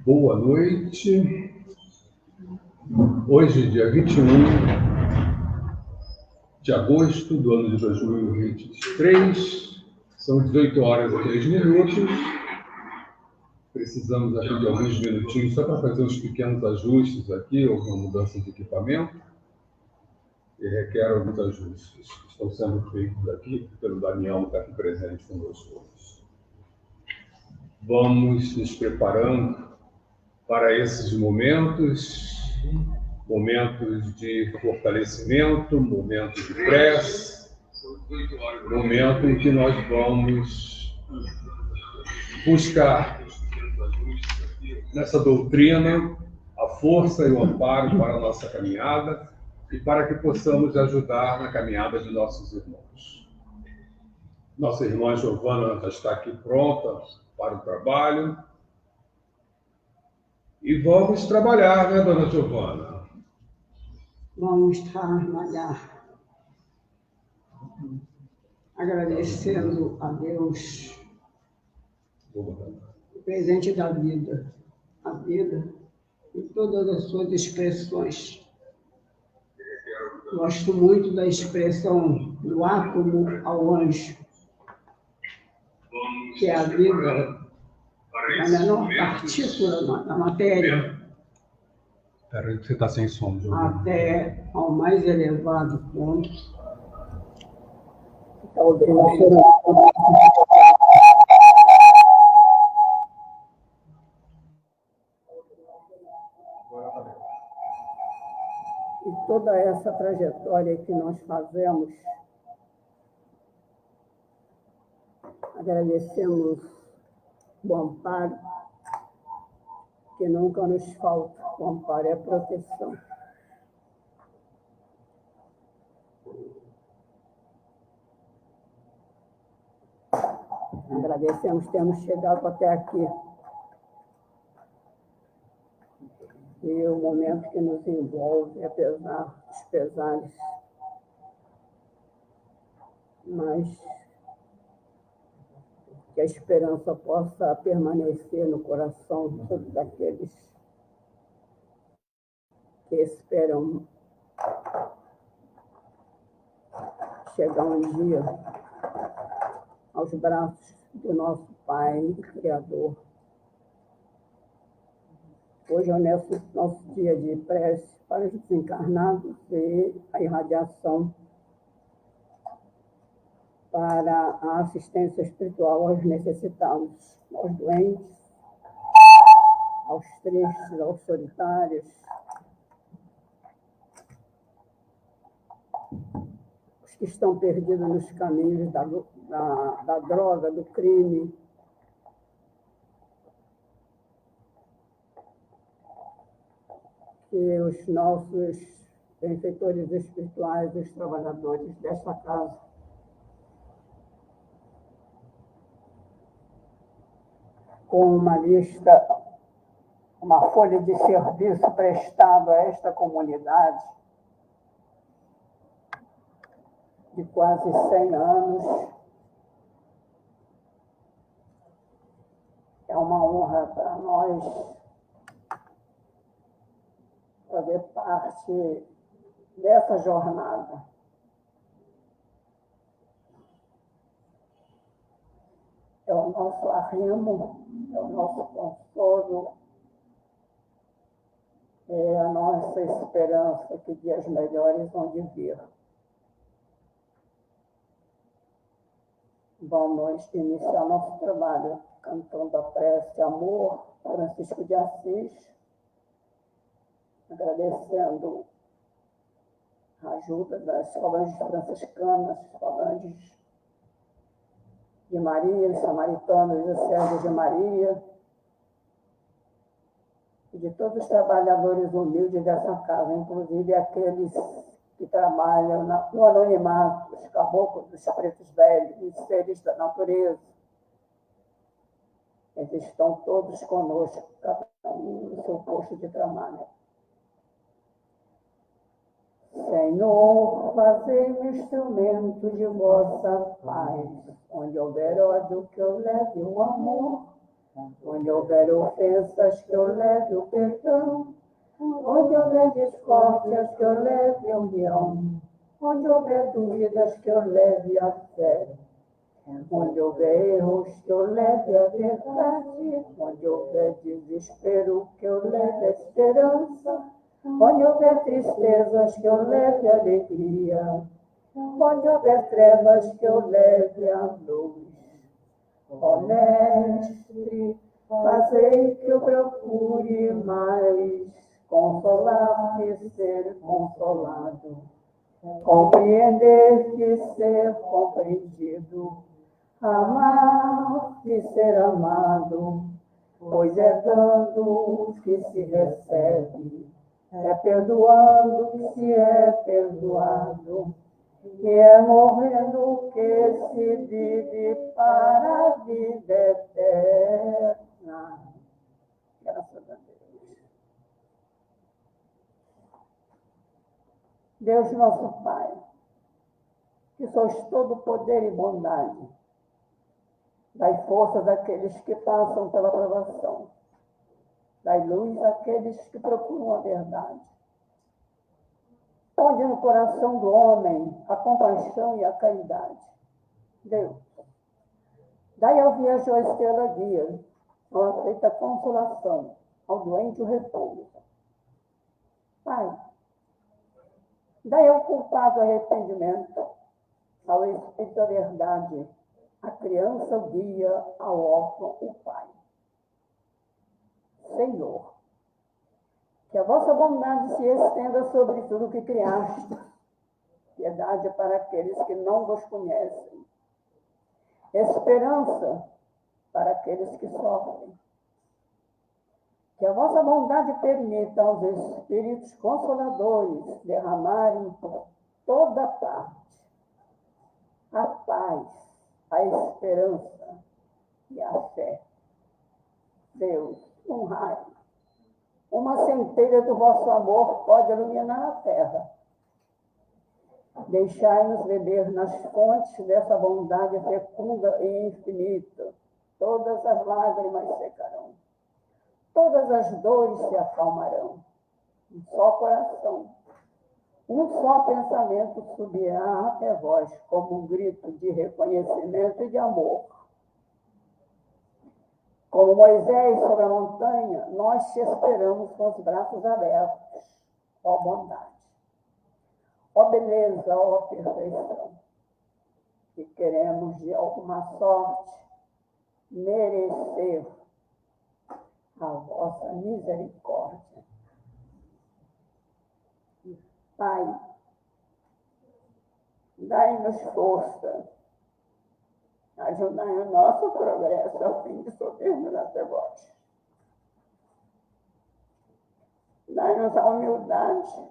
Boa noite. Hoje, dia 21 de agosto do ano de 2023. São 18 horas e 3 minutos. Precisamos aqui de alguns minutinhos só para fazer uns pequenos ajustes aqui, alguma mudança de equipamento. E requer alguns ajustes que estão sendo feitos aqui pelo Daniel, que está aqui presente conosco hoje. Vamos nos preparando para esses momentos de fortalecimento, momentos de prece, momento em que nós vamos buscar nessa doutrina a força e o amparo para a nossa caminhada e para que possamos ajudar na caminhada de nossos irmãos. Nossa irmã Giovana já está aqui pronta para o trabalho. E vamos trabalhar, né, dona Giovana? Vamos trabalhar. Agradecendo a Deus o presente da vida. A vida em todas as suas expressões. Gosto muito da expressão do átomo ao anjo, que é a vida na menor partícula da matéria. Espera aí que você está sem som, Giovana. Até ao mais elevado ponto. E toda essa trajetória que nós fazemos, agradecemos o amparo, que nunca nos falta. O amparo é a proteção. Agradecemos termos chegado até aqui. E o momento que nos envolve, apesar dos pesares, mas que a esperança possa permanecer no coração de todos aqueles que esperam chegar um dia aos braços do nosso Pai Criador. Hoje é o nosso dia de prece para os desencarnados e a irradiação para a assistência espiritual aos necessitados, aos doentes, aos tristes, aos solitários, os que estão perdidos nos caminhos da droga, do crime. Que os nossos benfeitores espirituais, os trabalhadores desta casa, com uma lista, uma folha de serviço prestado a esta comunidade de quase 100 anos. É uma honra para nós fazer parte dessa jornada. É o nosso arrimo, é o nosso consolo, é a nossa esperança que dias melhores vão de vir. Vamos iniciar nosso trabalho cantando a prece Amor, Francisco de Assis, agradecendo a ajuda das falanges franciscanas, falanges de Maria, os samaritanos e Sérgio de Maria, e de todos os trabalhadores humildes dessa casa, inclusive aqueles que trabalham no anonimato, os caboclos, os pretos velhos, os seres da natureza. Eles estão todos conosco, cada um no seu posto de trabalho. Senhor, fazei-me instrumento de vossa paz. Onde houver ódio, que eu leve o amor. Onde houver ofensas, que eu leve o perdão. Onde houver discórdias, que eu leve a união. Onde houver dúvidas, que eu leve a fé. Onde houver erros, que eu leve a verdade. Onde houver desespero, que eu leve a esperança. Onde houver tristezas, que eu leve a alegria. Onde houver trevas, que eu leve a luz. Ó Mestre, fazei que eu procure mais consolar e ser consolado. Compreender que ser compreendido, amar e ser amado, pois é dando que se recebe, é perdoando que se é perdoado, e é morrendo que se vive para a vida eterna. Graças a Deus. Deus nosso Pai, que sois todo poder e bondade, dai forças àqueles que passam pela provação, dai luz àqueles que procuram a verdade. Ponde no coração do homem a compaixão e a caridade. Deus, dai ao viajor a estrela guia, ao aflito a consolação, ao doente o repouso. Pai, dai ao culpado arrependimento, ao espírito a verdade, à criança o guia, ao órfão o pai. Senhor, que a vossa bondade se estenda sobre tudo que criaste, piedade para aqueles que não vos conhecem, esperança para aqueles que sofrem. Que a vossa bondade permita aos Espíritos Consoladores derramarem por toda parte a paz, a esperança e a fé. Deus, um raio, uma centelha do vosso amor pode iluminar a terra. Deixai-nos beber nas fontes dessa bondade fecunda e infinita. Todas as lágrimas secarão. Todas as dores se acalmarão. Um só coração, um só pensamento subirá até vós, como um grito de reconhecimento e de amor. Como Moisés sobre a montanha, nós te esperamos com os braços abertos, ó bondade, ó beleza, ó perfeição. E queremos, de alguma sorte, merecer a vossa misericórdia. Pai, dai-nos força, ajudai o nosso progresso a fim de subirmos até vós. Dai-nos a humildade,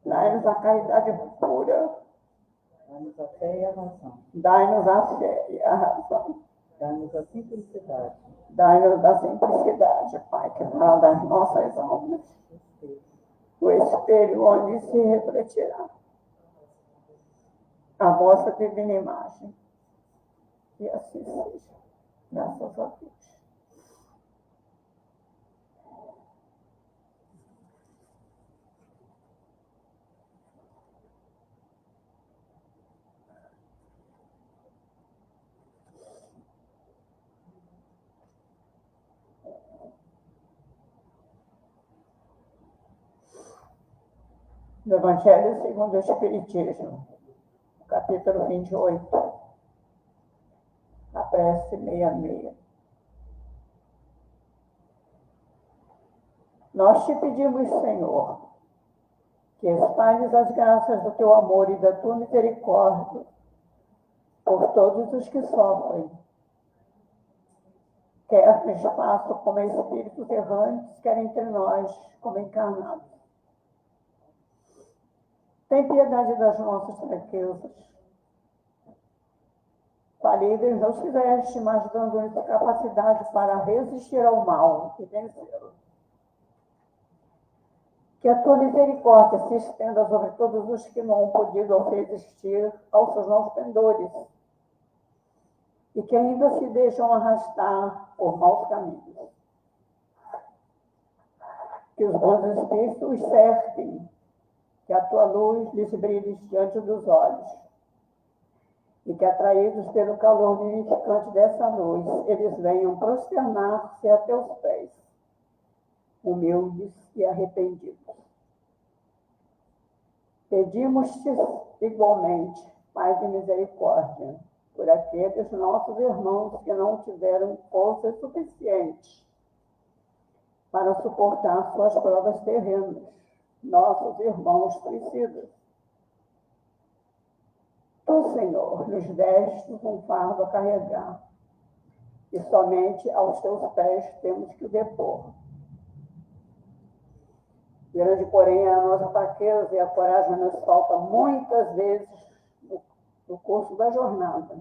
dai-nos a caridade pura, dai-nos a fé e a razão, dai-nos a fé e a razão. dai-nos a simplicidade, dai-nos a simplicidade, Pai, que fala das nossas almas, o espelho onde se refletirá a vossa divina imagem. E assim seja. Graças a Deus. Do Evangelho segundo o Espiritismo, capítulo 28, a prece 66. Nós te pedimos, Senhor, que espalhes as graças do teu amor e da tua misericórdia por todos os que sofrem, quer no espaço como espíritos errantes, quer entre nós como encarnados. Tem piedade das nossas fraquezas. Falíveis nos fizeste, mas dando-nos capacidade para resistir ao mal e vencê-lo. Que a tua misericórdia se estenda sobre todos os que não han podido resistir aos seus maus pendores e que ainda se deixam arrastar por maus caminhos. Que os bons espíritos os cerquem que a tua luz lhes brilhe diante dos olhos, e que, atraídos pelo calor vivificante dessa luz, eles venham prosternar-se a teus pés, humildes e arrependidos. Pedimos-te igualmente, Pai de misericórdia, por aqueles nossos irmãos que não tiveram força suficiente para suportar suas provas terrenas, nossos irmãos suicidas. Tu, Senhor, nos deste um fardo a carregar, e somente aos teus pés temos que o depor. Grande, porém, é a nossa fraqueza e a coragem nos falta muitas vezes no curso da jornada.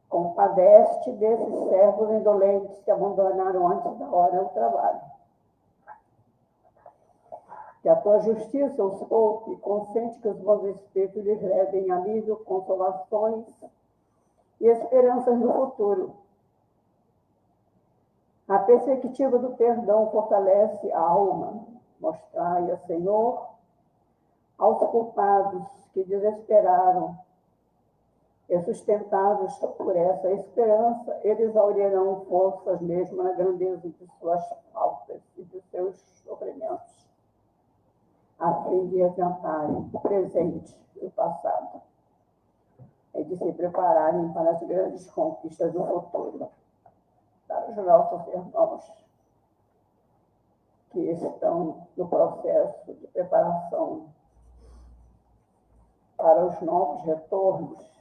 Compadece-te desses servos indolentes que abandonaram antes da hora o trabalho. Que a tua justiça os poupe e consente que os bons espíritos lhes levem alívio, consolações e esperanças no futuro. A perspectiva do perdão fortalece a alma. Mostrai-a, Senhor, aos culpados que desesperaram, e sustentados por essa esperança, eles aurearão forças mesmo na grandeza de suas faltas e de seus sofrimentos, a fim de adiantarem o presente e o passado, e de se prepararem para as grandes conquistas do futuro. Para os nossos irmãos que estão no processo de preparação para os novos retornos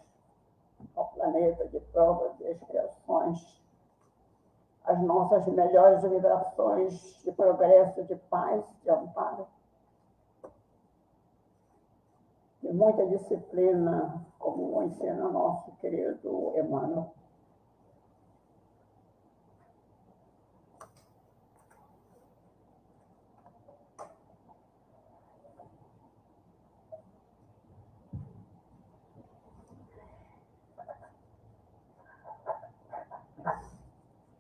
ao planeta de provas e expiações, as nossas melhores vibrações de progresso, de paz, de amparo, de muita disciplina, como ensina nosso querido Emmanuel.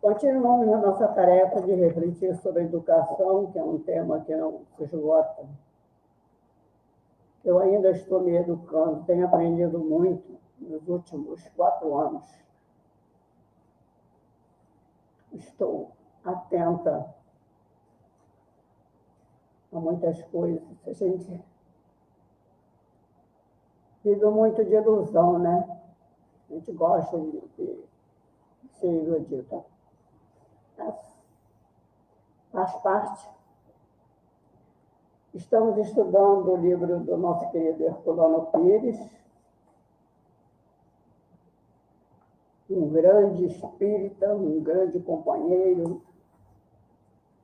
Continuamos na nossa tarefa de refletir sobre a educação, que é um tema que não se esgota. Eu ainda estou me educando, tenho aprendido muito nos últimos 4 anos. Estou atenta a muitas coisas. A gente vive muito de ilusão, né? A gente gosta de ser iludido. Faz parte. Estamos estudando o livro do nosso querido Herculano Pires, um grande espírita, um grande companheiro,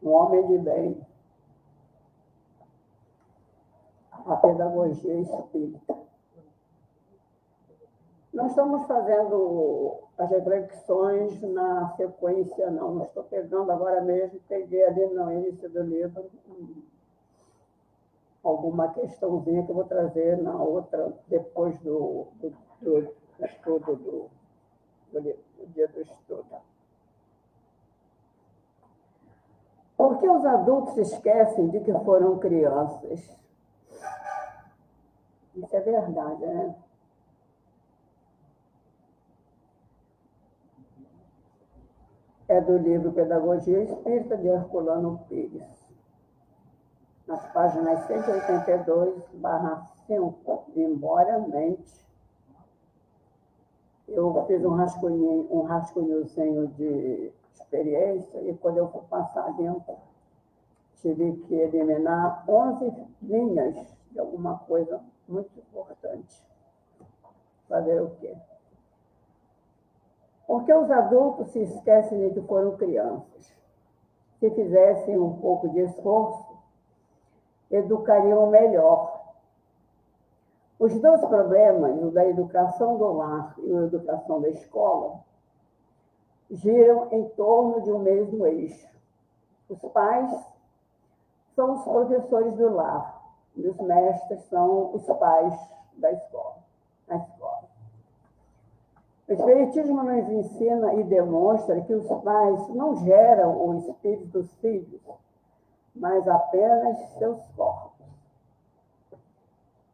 um homem de bem. A pedagogia espírita. Não estamos fazendo as reflexões na sequência, não. Não estou pegando agora mesmo, peguei ali no início do livro alguma questãozinha que eu vou trazer na outra, depois do estudo do dia do estudo. Por que os adultos esquecem de que foram crianças? Isso é verdade, né? É do livro Pedagogia Espírita, de Herculano Pires, nas páginas 182/5, embora mente. Eu fiz um rascunhozinho de experiência, e quando eu fui passar limpo, tive que eliminar 11 linhas de alguma coisa muito importante. Fazer o quê? Porque os adultos se esquecem de que foram crianças. Se fizessem um pouco de esforço, educariam melhor. Os dois problemas, o da educação do lar e a educação da escola, giram em torno de um mesmo eixo. Os pais são os professores do lar, e os mestres são os pais da escola, na escola. O Espiritismo nos ensina e demonstra que os pais não geram o espírito dos filhos, mas apenas seus corpos.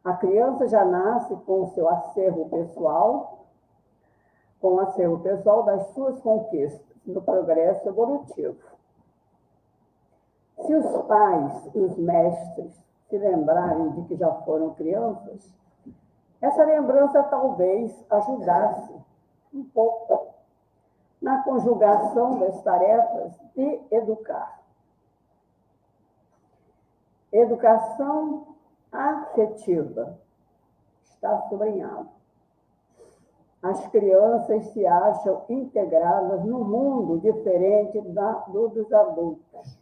A criança já nasce com o seu acervo pessoal, com o acervo pessoal das suas conquistas, do progresso evolutivo. Se os pais e os mestres se lembrarem de que já foram crianças, essa lembrança talvez ajudasse um pouco na conjugação das tarefas de educar. Educação afetiva está sublinhado. As crianças se acham integradas num mundo diferente dos adultos.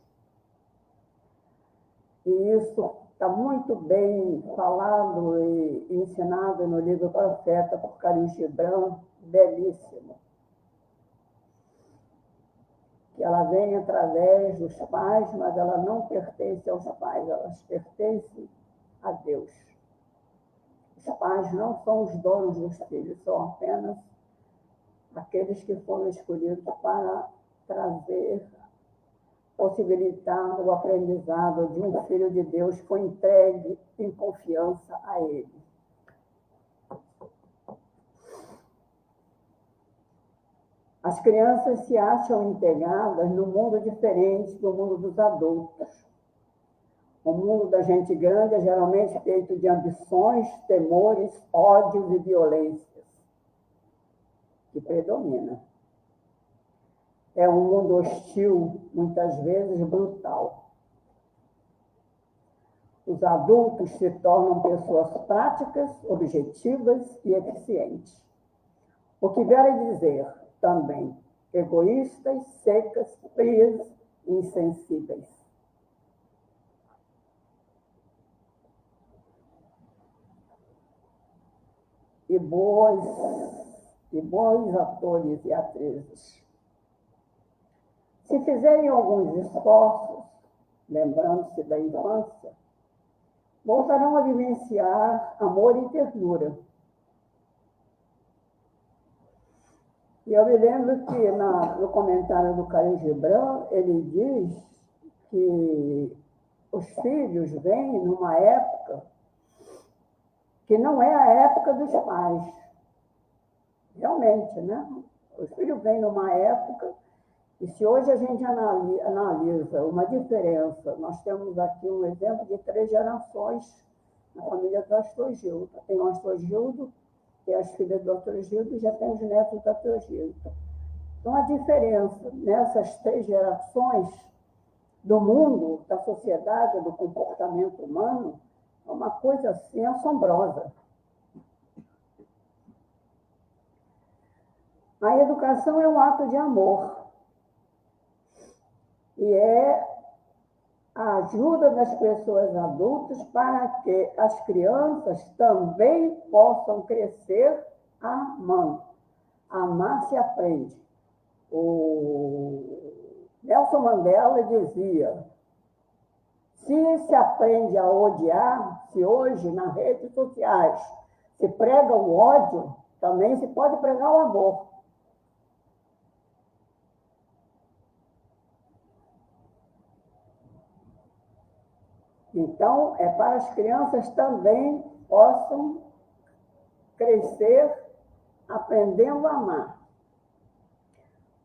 E isso está muito bem falado e ensinado no livro Profeta por Khalil Gibran, belíssimo. Que ela vem através dos pais, mas ela não pertence aos pais, elas pertencem a Deus. Os pais não são os donos dos filhos, são apenas aqueles que foram escolhidos para trazer, possibilitar o aprendizado de um filho de Deus que foi entregue em confiança a ele. As crianças se acham integradas num mundo diferente do mundo dos adultos. O mundo da gente grande é geralmente feito de ambições, temores, ódios e violências, que predomina. É um mundo hostil, muitas vezes brutal. Os adultos se tornam pessoas práticas, objetivas e eficientes. O que vale dizer também egoístas, secas, frias e insensíveis. E bons atores e atrizes. Se fizerem alguns esforços, lembrando-se da infância, voltarão a vivenciar amor e ternura. E eu me lembro que no comentário do Khalil Gibran, ele diz que os filhos vêm numa época que não é a época dos pais. Realmente, né? Os filhos vêm numa época, e se hoje a gente analisa uma diferença, nós temos aqui um exemplo de 3 gerações na família do Astor Gildo. Tem o Astor Gildo, tem as filhas do Astor Gildo e já tem os netos do Astor Gildo. Então, a diferença nessas 3 gerações do mundo, da sociedade, do comportamento humano, é uma coisa assim assombrosa. A educação é um ato de amor. E é a ajuda das pessoas adultas para que as crianças também possam crescer amando. Amar se aprende. O Nelson Mandela dizia: se aprende a odiar, se hoje nas redes sociais se prega o ódio, também se pode pregar o amor. Então, é para as crianças também possam crescer aprendendo a amar.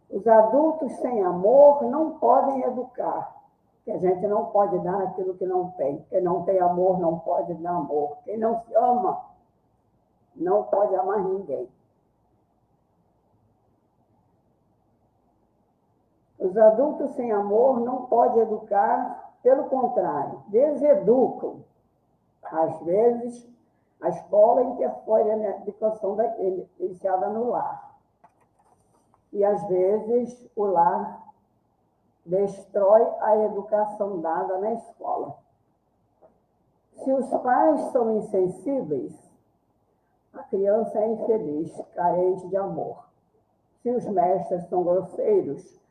Os adultos sem amor não podem educar, porque a gente não pode dar aquilo que não tem. Quem não tem amor não pode dar amor. Quem não se ama não pode amar ninguém. Os adultos sem amor não podem educar. Pelo contrário, deseducam. Às vezes, a escola interfere na educação iniciada no lar. E, às vezes, o lar destrói a educação dada na escola. Se os pais são insensíveis, a criança é infeliz, carente de amor. Se os mestres são grosseiros,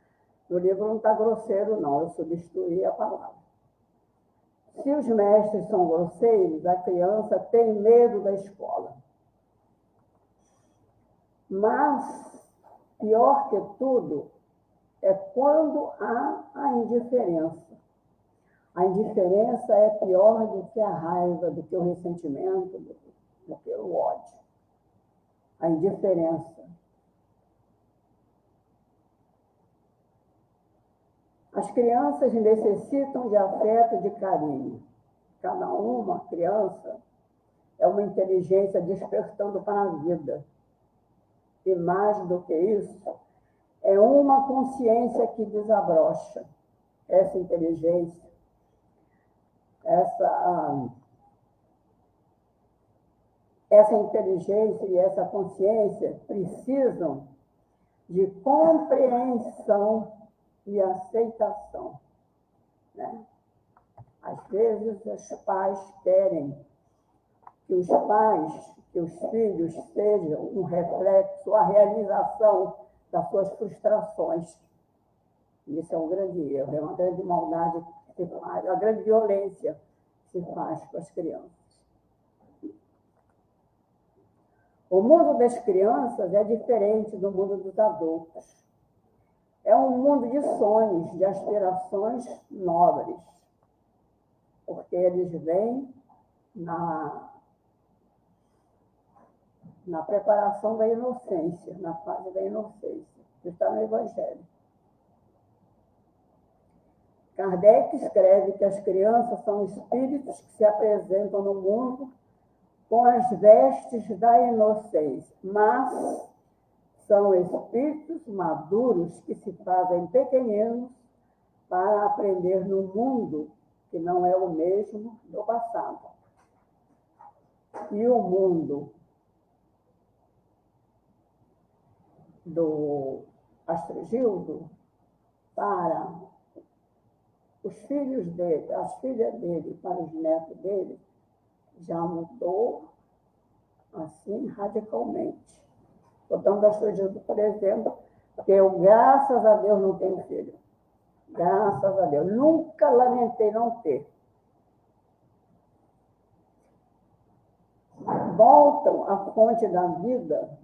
no livro não está grosseiro, não, eu substituí a palavra. Se os mestres são grosseiros, a criança tem medo da escola. Mas, pior que tudo, é quando há a indiferença. A indiferença é pior do que a raiva, do que o ressentimento, do que o ódio. A indiferença. As crianças necessitam de afeto e de carinho. Cada uma criança é uma inteligência despertando para a vida. E mais do que isso, é uma consciência que desabrocha. Essa inteligência, essa inteligência e essa consciência precisam de compreensão e aceitação, né? Às vezes, os pais querem que os filhos sejam um reflexo, a realização das suas frustrações. Isso é um grande erro, é uma grande maldade que se faz, uma grande violência que se faz com as crianças. O mundo das crianças é diferente do mundo dos adultos. É um mundo de sonhos, de aspirações nobres, porque eles vêm na preparação da inocência, na fase da inocência, que está no Evangelho. Kardec escreve que as crianças são espíritos que se apresentam no mundo com as vestes da inocência, mas são espíritos maduros que se fazem pequeninos para aprender no mundo que não é o mesmo do passado. E o mundo do Astrogildo, para os filhos dele, as filhas dele, para os netos dele, já mudou assim radicalmente. Botando Astrogildo, por exemplo, porque eu, graças a Deus, não tenho filho. Graças a Deus. Nunca lamentei não ter. Voltam à fonte da vida,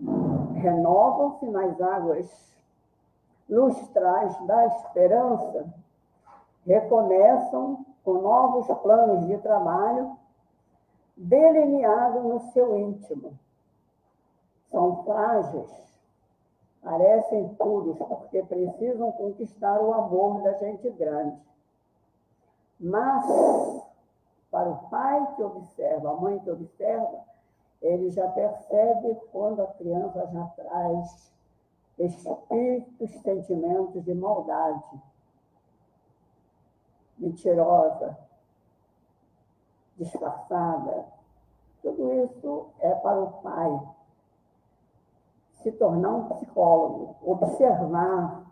renovam-se nas águas lustrais da esperança, recomeçam com novos planos de trabalho delineados no seu íntimo. São frágeis, parecem puros, porque precisam conquistar o amor da gente grande. Mas, para o pai que observa, a mãe que observa, ele já percebe quando a criança já traz espíritos, sentimentos de maldade, mentirosa, disfarçada. Tudo isso é para o pai se tornar um psicólogo, observar.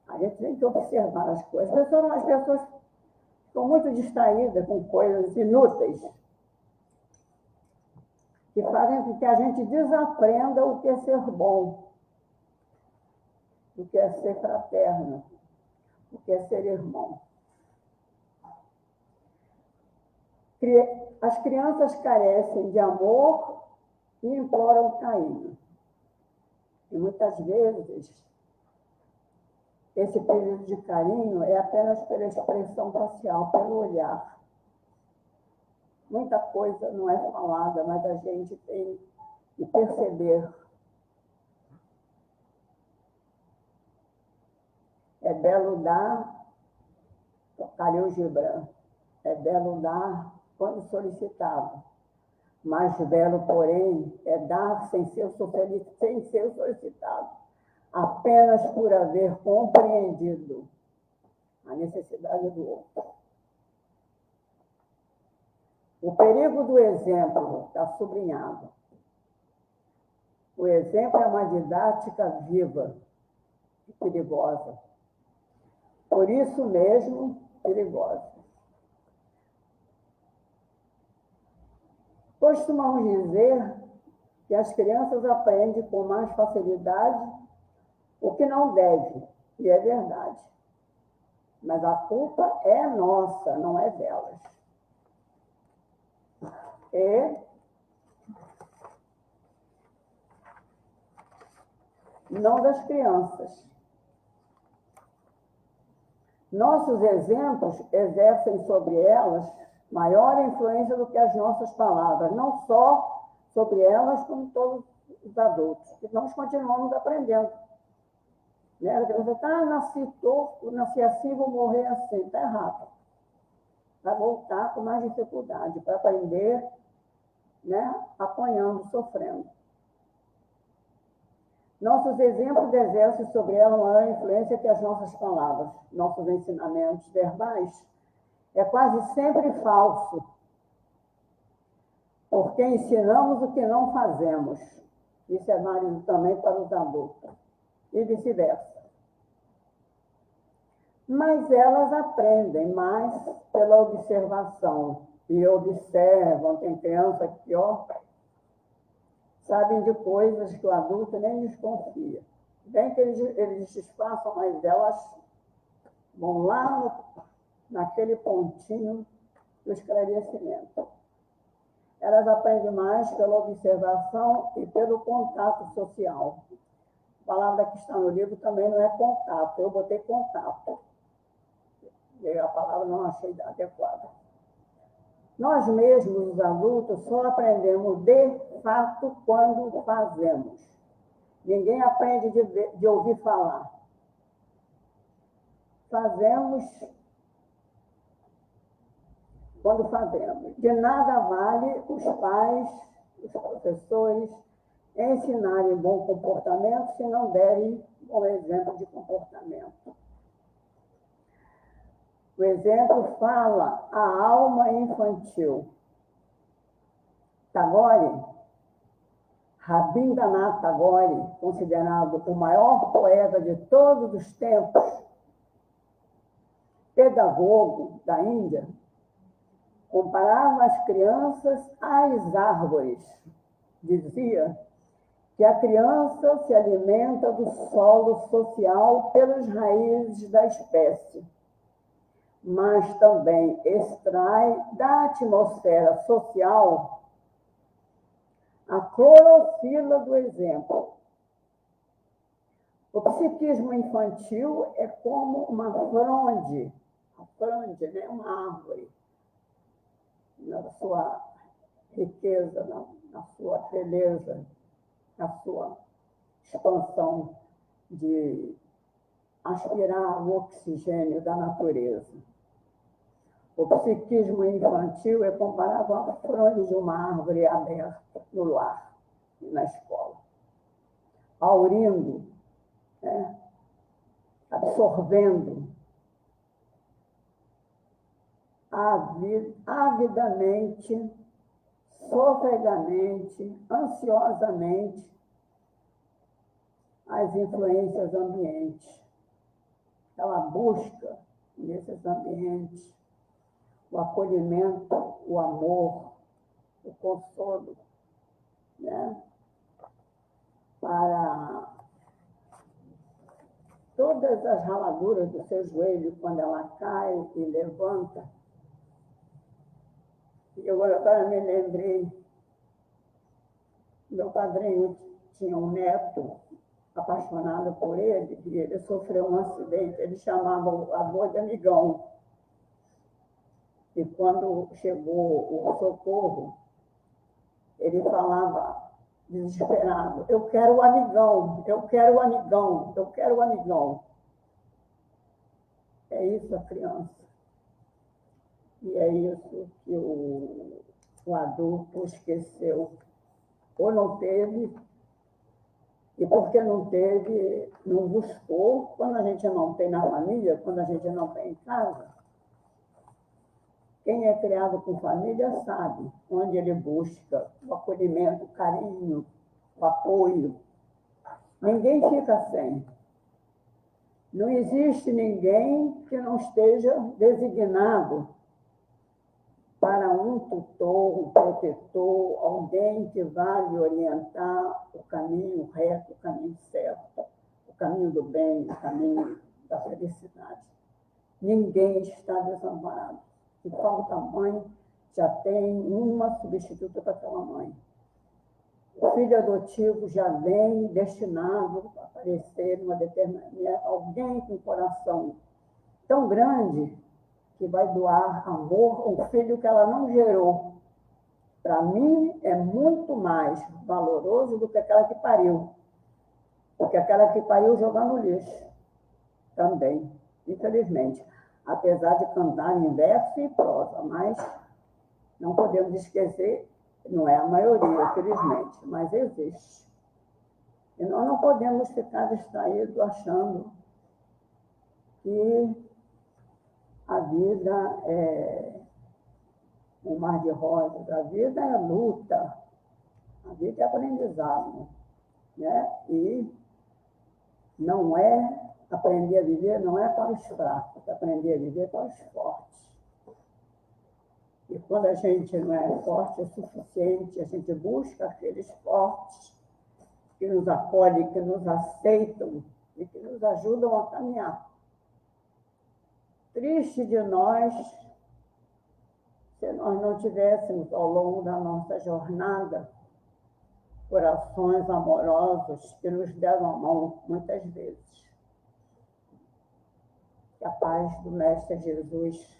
A gente tem que observar as coisas. As pessoas ficam muito distraídas com coisas inúteis, que fazem com que a gente desaprenda o que é ser bom, o que é ser fraterno, o que é ser irmão. As crianças carecem de amor e imploram carinho. E muitas vezes, esse período de carinho é apenas pela expressão facial, pelo olhar. Muita coisa não é falada, mas a gente tem que perceber. É belo dar, Khalil Gibran, é belo dar quando solicitado. Mais belo, porém, é dar sem ser solicitado, apenas por haver compreendido a necessidade do outro. O perigo do exemplo está sublinhado. O exemplo é uma didática viva e perigosa. Por isso mesmo, perigosa. Costumamos dizer que as crianças aprendem com mais facilidade o que não deve, e é verdade. Mas a culpa é nossa, não é delas. E não das crianças. Nossos exemplos exercem sobre elas maior influência do que as nossas palavras, não só sobre elas, como todos os adultos. E nós continuamos aprendendo. Né? Você está, nasci torto, nasci assim, vou morrer assim. Está errado. Vai voltar com mais dificuldade para aprender, né? Apanhando, sofrendo. Nossos exemplos exercem sobre ela maior influência que as nossas palavras. Nossos ensinamentos verbais é quase sempre falso, porque ensinamos o que não fazemos. Isso é válido também para os adultos, e vice-versa. Mas elas aprendem mais pela observação, e observam, tem criança que, sabem de coisas que o adulto nem desconfia. Bem que eles disfarçam, mas elas vão lá naquele pontinho do esclarecimento. Elas aprendem mais pela observação e pelo contato social. A palavra que está no livro também não é contato, eu botei contato. E a palavra não achei adequada. Nós mesmos, os adultos, só aprendemos de fato quando fazemos. Ninguém aprende de ouvir falar. Fazemos quando fazemos. De nada vale os pais, os professores, ensinarem bom comportamento se não derem bom exemplo de comportamento. O exemplo fala a alma infantil. Tagore, Rabindranath Tagore, considerado o maior poeta de todos os tempos, pedagogo da Índia, comparava as crianças às árvores. Dizia que a criança se alimenta do solo social pelas raízes da espécie, mas também extrai da atmosfera social a clorofila do exemplo. O psiquismo infantil é como uma fronde, né? Uma árvore, na sua riqueza, na sua beleza, na sua expansão de aspirar o oxigênio da natureza. O psiquismo infantil é comparável à fronde de uma árvore aberta no lar e na escola, aurindo, né? Absorvendo avidamente, sofregamente, ansiosamente as influências ambientes. Ela busca nesses ambientes o acolhimento, o amor, o consolo, né? Para todas as raladuras do seu joelho, quando ela cai e levanta. Eu agora me lembrei, meu padrinho tinha um neto apaixonado por ele, e ele sofreu um acidente, ele chamava o avô de amigão. E quando chegou o socorro, ele falava desesperado: eu quero o amigão, eu quero o amigão, eu quero o amigão. É isso a criança. E é isso que o adulto esqueceu. Ou não teve, e porque não teve, não buscou. Quando a gente não tem na família, quando a gente não tem em casa, quem é criado com família sabe onde ele busca o acolhimento, o carinho, o apoio. Ninguém fica sem. Não existe ninguém que não esteja designado para um tutor, um protetor, alguém que vá lhe orientar o caminho reto, o caminho certo, o caminho do bem, o caminho da felicidade. Ninguém está desamparado. Se falta mãe, já tem uma substituta para aquela mãe. O filho adotivo já vem destinado a aparecer numa determinada... Alguém com coração tão grande que vai doar amor a um filho que ela não gerou. Para mim, é muito mais valoroso do que aquela que pariu. Porque aquela que pariu jogou no lixo. Também, infelizmente. Apesar de cantar em verso e prosa, mas não podemos esquecer, não é a maioria, infelizmente, mas existe. E nós não podemos ficar distraídos achando que a vida é um mar de rosas, a vida é luta, a vida é aprendizado, né? E não é aprender a viver, não é para os fracos, aprender a viver para os fortes. E quando a gente não é forte o suficiente, a gente busca aqueles fortes que nos acolhem, que nos aceitam e que nos ajudam a caminhar. Triste de nós se nós não tivéssemos, ao longo da nossa jornada, corações amorosos que nos deram a mão muitas vezes. Que a paz do Mestre Jesus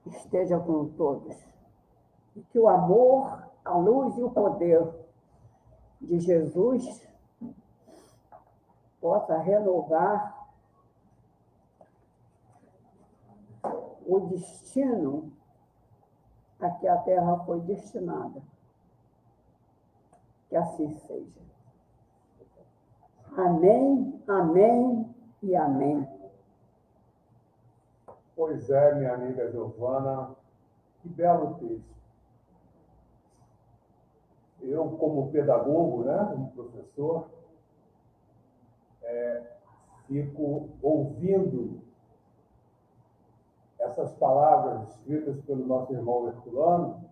esteja com todos. E que o amor, a luz e o poder de Jesus possa renovar o destino a que a Terra foi destinada. Que assim seja. Amém, amém e amém. Pois é, minha amiga Giovana, que belo texto. Eu, como pedagogo, né, como professor, fico ouvindo essas palavras escritas pelo nosso irmão Herculano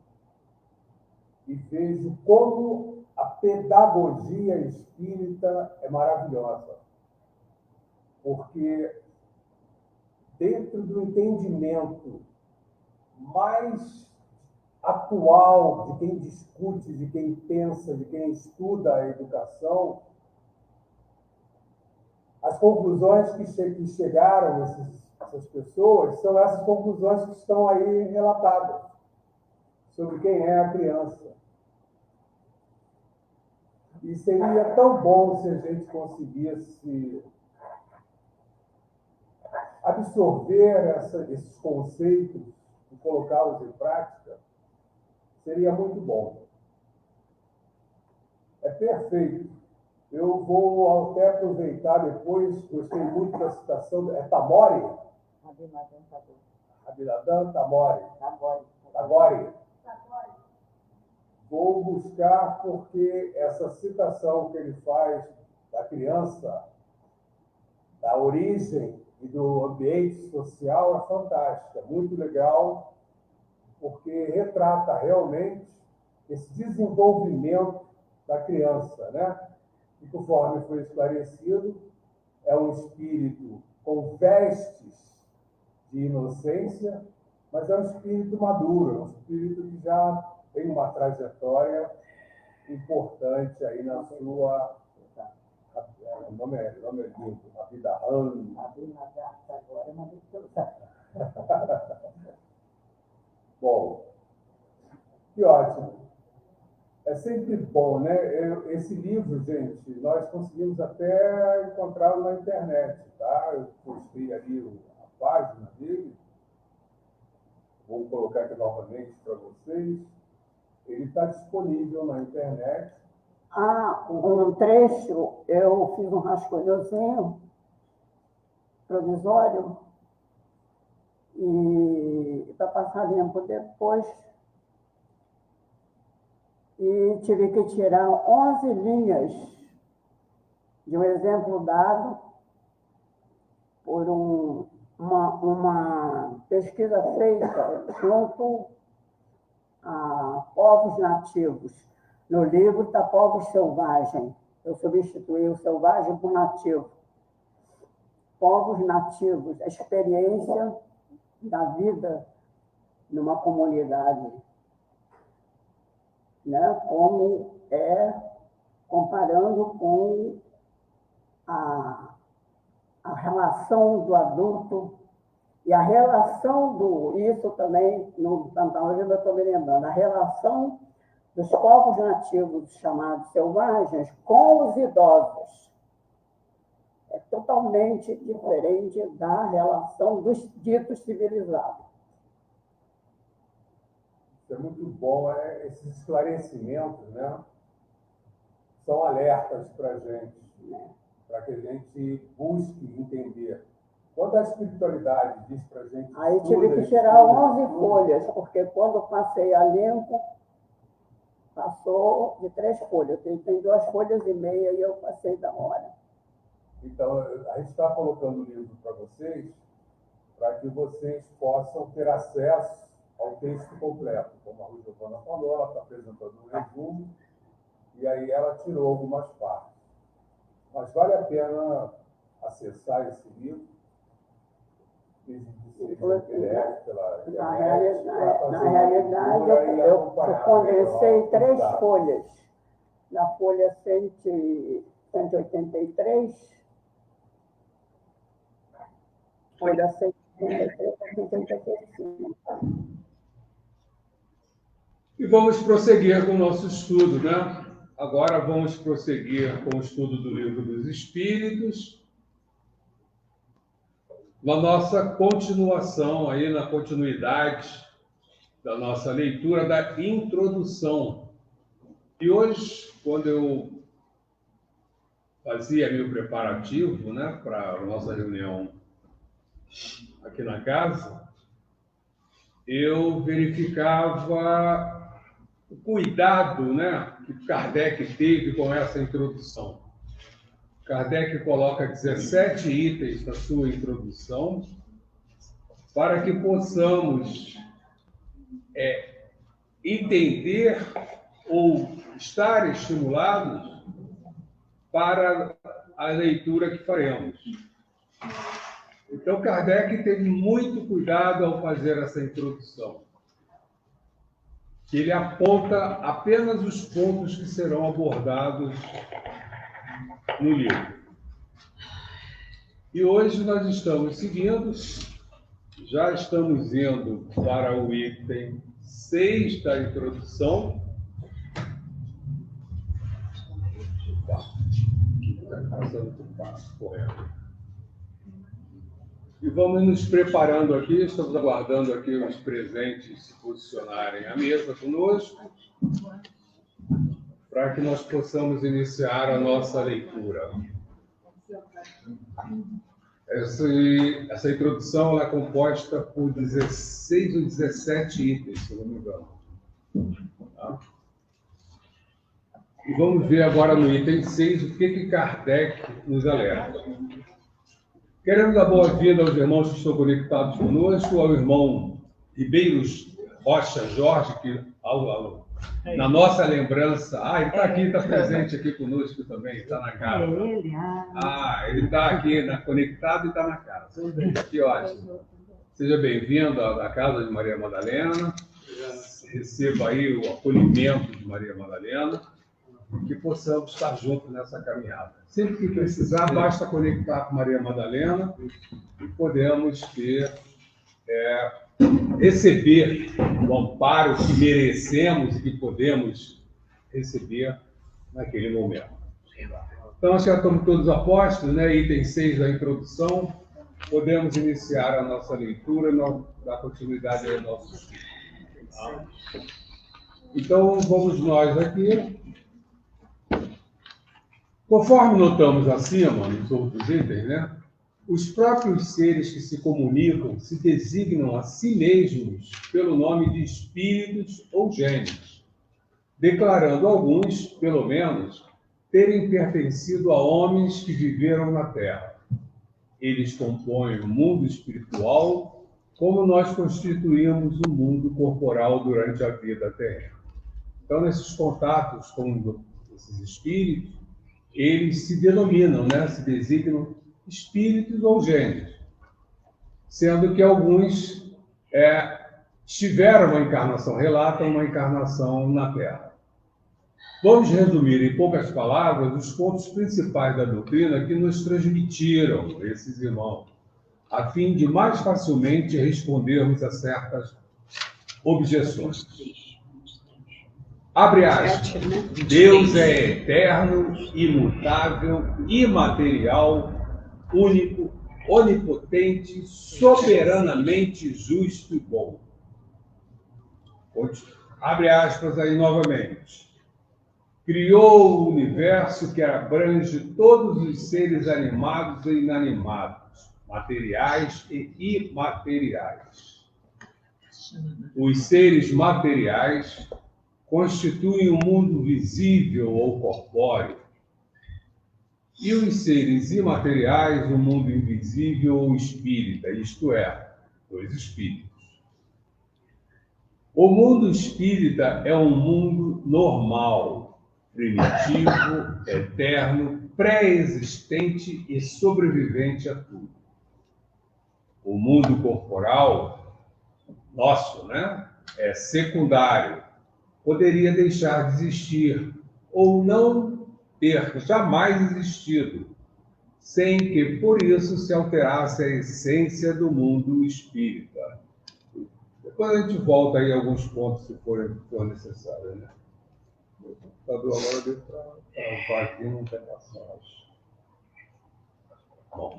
e vejo como a pedagogia espírita é maravilhosa. Porque dentro do entendimento mais atual de quem discute, de quem pensa, de quem estuda a educação, as conclusões que chegaram essas pessoas são essas conclusões que estão aí relatadas sobre quem é a criança. E seria tão bom se a gente conseguisse absorver esses conceitos e colocá-los em prática, seria muito bom. É perfeito. Eu vou até aproveitar depois, gostei muito da citação, é Tamori? Rabiladan Tamori. Tagore. Vou buscar porque essa citação que ele faz da criança, da origem e do ambiente social é fantástica, muito legal, porque retrata realmente esse desenvolvimento da criança, né? E conforme foi esclarecido, é um espírito com vestes de inocência, mas é um espírito maduro, é um espírito que já tem uma trajetória importante aí na sua... O nome é lindo, Abidaham. Bom, que ótimo. É sempre bom, né? Esse livro, gente, nós conseguimos até encontrá-lo na internet, tá? Eu postei ali a página dele. Vou colocar aqui novamente para vocês. Ele está disponível na internet. Um trecho, eu fiz um rascunhozinho provisório e para passar limpo depois. E tive que tirar 11 linhas de um exemplo dado por uma pesquisa feita junto a povos nativos. No livro está povos selvagens. Eu substituí o selvagem por nativo. Povos nativos, a experiência da vida numa comunidade, né? Como é comparando com a relação do adulto e a relação isso também, no Pantanal, eu estou me lembrando, a relação dos povos nativos chamados selvagens com os idosos. É totalmente diferente da relação dos ditos civilizados. Isso é muito bom, esses esclarecimentos, né? São alertas para a gente, para que a gente busque entender. Quando a espiritualidade diz para a gente... Aí tive que tirar 11 folhas, porque quando passei a limpo, passou de 3 folhas. Tem 2 folhas e meia e eu passei da hora. Então, a gente está colocando o livro para vocês, para que vocês possam ter acesso ao texto completo. Como a Giovana falou, ela está apresentando um resumo, e aí ela tirou algumas partes. Mas vale a pena acessar esse livro, na realidade, eu condensei 3 folhas. Na folha 183, folha 183 a 185. E vamos prosseguir com o nosso estudo, né? Agora vamos prosseguir com o estudo do Livro dos Espíritos, na nossa continuação, aí na continuidade da nossa leitura da introdução. E hoje, quando eu fazia meu preparativo, né, para a nossa reunião aqui na casa, eu verificava o cuidado, né, que Kardec teve com essa introdução. Kardec coloca 17 itens na sua introdução para que possamos entender ou estar estimulados para a leitura que faremos. Então, Kardec teve muito cuidado ao fazer essa introdução. Ele aponta apenas os pontos que serão abordados no livro. E hoje nós estamos seguindo, já estamos indo para o item 6 da introdução. E vamos nos preparando aqui, estamos aguardando aqui os presentes se posicionarem à mesa conosco, para que nós possamos iniciar a nossa leitura. Essa introdução ela é composta por 16 ou 17 itens, se não me engano. Tá? E vamos ver agora no item 6 o que Kardec nos alerta. Queremos dar boa-vinda aos irmãos que estão conectados conosco, ao irmão Ribeiros Rocha Jorge, que na nossa lembrança... ele está aqui, está presente aqui conosco também, está na casa. Ele está aqui conectado e está na casa. Que ótimo. Seja bem-vindo à casa de Maria Madalena. Receba aí o acolhimento de Maria Madalena. Que possamos estar juntos nessa caminhada. Sempre que precisar, basta conectar com Maria Madalena e podemos receber o amparo que merecemos e que podemos receber naquele momento. Então, nós já estamos todos apostos, né? Item 6 da introdução. Podemos iniciar a nossa leitura e dar continuidade ao nosso estudo. Tá? Então, vamos nós aqui. Conforme notamos acima, nos outros itens, né? Os próprios seres que se comunicam se designam a si mesmos pelo nome de espíritos ou gênios, declarando alguns, pelo menos, terem pertencido a homens que viveram na Terra. Eles compõem o mundo espiritual como nós constituímos o mundo corporal durante a vida terrena. Então, nesses contatos com esses espíritos, eles se denominam, né? Se designam espíritos ou gênios, sendo que alguns tiveram uma encarnação, relatam uma encarnação na Terra. Vamos resumir em poucas palavras os pontos principais da doutrina que nos transmitiram esses irmãos, a fim de mais facilmente respondermos a certas objeções. Abre aspas. Deus é eterno, imutável, imaterial, único, onipotente, soberanamente justo e bom. Abre aspas aí novamente. Criou o universo que abrange todos os seres animados e inanimados, materiais e imateriais. Os seres materiais constituem o mundo visível ou corpóreo, e os seres imateriais o mundo invisível ou espírita, isto é, os espíritos. O mundo espírita é um mundo normal, primitivo, eterno, pré-existente e sobrevivente a tudo. O mundo corporal, nosso, né, é secundário, poderia deixar de existir ou não ter jamais existido, sem que por isso se alterasse a essência do mundo espírita. Depois a gente volta aí a alguns pontos, se for necessário, né? O computador agora deu para travar aqui, não tem passagem. Bom.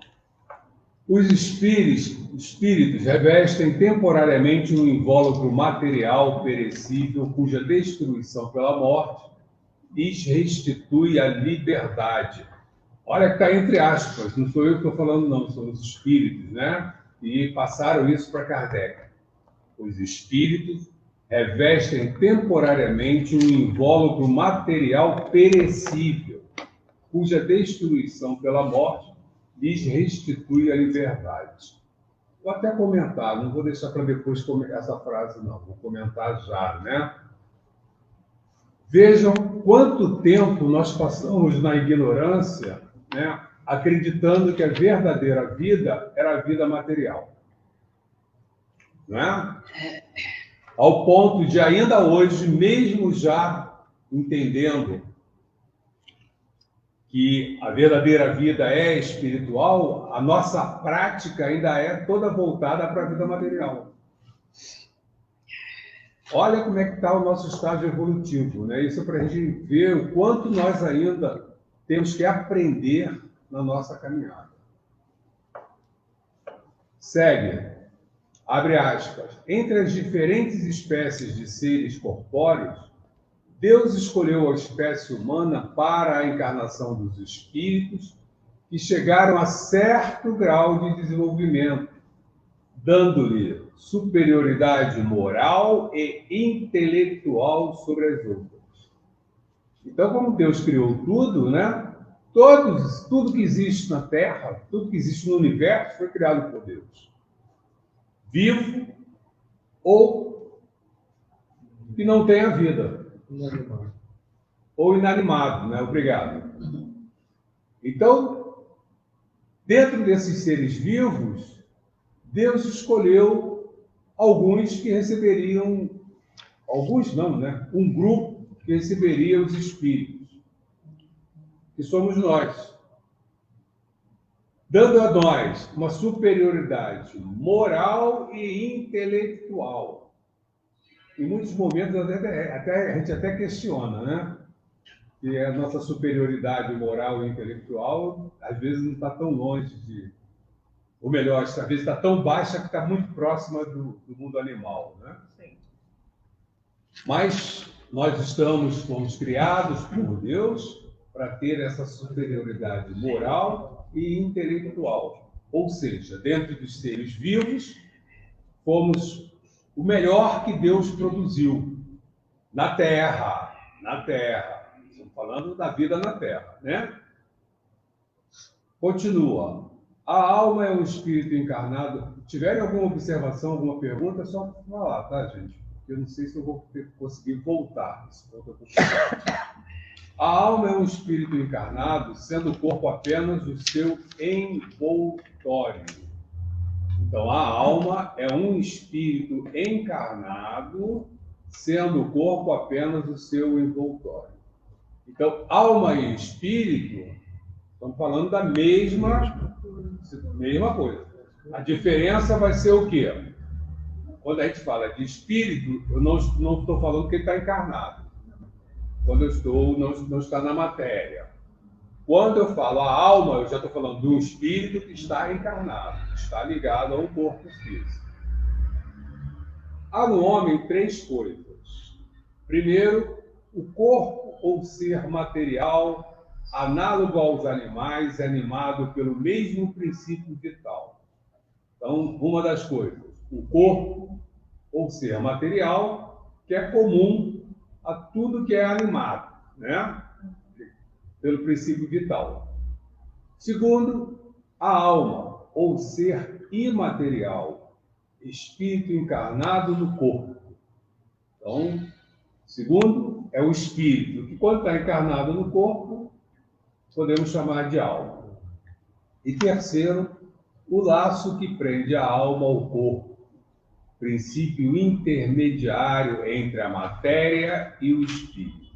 Os espíritos revestem temporariamente um invólucro material perecível, cuja destruição pela morte lhes restitui a liberdade. Olha que está entre aspas, não sou eu que estou falando, não, são os espíritos, né? E passaram isso para Kardec. Os espíritos revestem temporariamente um invólucro material perecível, cuja destruição pela morte lhes restitui a liberdade. Vou até comentar, não vou deixar para depois essa frase, não. Vou comentar já, né? Vejam quanto tempo nós passamos na ignorância, né, acreditando que a verdadeira vida era a vida material. Não é? Ao ponto de ainda hoje, mesmo já entendendo que a verdadeira vida é espiritual, a nossa prática ainda é toda voltada para a vida material. Olha como é que está o nosso estágio evolutivo, né? Isso é para a gente ver o quanto nós ainda temos que aprender na nossa caminhada. Segue. Abre aspas. Entre as diferentes espécies de seres corpóreos, Deus escolheu a espécie humana para a encarnação dos espíritos que chegaram a certo grau de desenvolvimento, dando-lhe superioridade moral e intelectual sobre as outras. Então, como Deus criou tudo, né? Tudo que existe na Terra, tudo que existe no universo foi criado por Deus. Vivo ou que não tenha vida. Inanimado. Ou inanimado, né? Obrigado. Então, dentro desses seres vivos, Deus escolheu alguns que receberiam, alguns não, né? Um grupo que receberia os espíritos, que somos nós, dando a nós uma superioridade moral e intelectual. Em muitos momentos a gente até questiona, né? Que a nossa superioridade moral e intelectual às vezes não está tão longe de... Ou melhor, às vezes está tão baixa que está muito próxima do mundo animal, né? Sim. Mas nós fomos criados por Deus para ter essa superioridade moral e intelectual. Ou seja, dentro dos seres vivos, fomos o melhor que Deus produziu na Terra. Na Terra. Estamos falando da vida na Terra, né? Continua. A alma é um espírito encarnado. Tiverem alguma observação, alguma pergunta, é só falar, tá, gente? Eu não sei se eu vou conseguir voltar. Esse ponto a alma é um espírito encarnado, sendo o corpo apenas o seu envoltório. Então, a alma é um espírito encarnado, sendo o corpo apenas o seu envoltório. Então, alma e espírito, estamos falando da mesma coisa. A diferença vai ser o quê? Quando a gente fala de espírito, eu não estou falando que ele está encarnado. Quando eu estou, não está na matéria. Quando eu falo a alma, eu já estou falando do espírito que está encarnado, que está ligado a um corpo físico. Há no homem três coisas. Primeiro, o corpo ou ser material, análogo aos animais, é animado pelo mesmo princípio vital. Então, uma das coisas, o corpo ou ser material, que é comum a tudo que é animado, né? Pelo princípio vital. Segundo, a alma, ou ser imaterial, espírito encarnado no corpo. Então, segundo, é o espírito, que quando está encarnado no corpo, podemos chamar de alma. E terceiro, o laço que prende a alma ao corpo, princípio intermediário entre a matéria e o espírito.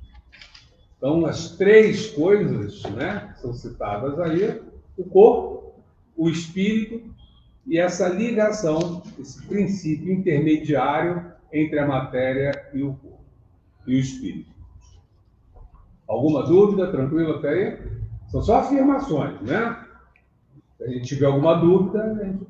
Então, as três coisas, né, são citadas aí: o corpo, o espírito e essa ligação, esse princípio intermediário entre a matéria e o corpo, e o espírito. Alguma dúvida? Tranquilo até aí? São só afirmações, né? Se a gente tiver alguma dúvida, a gente...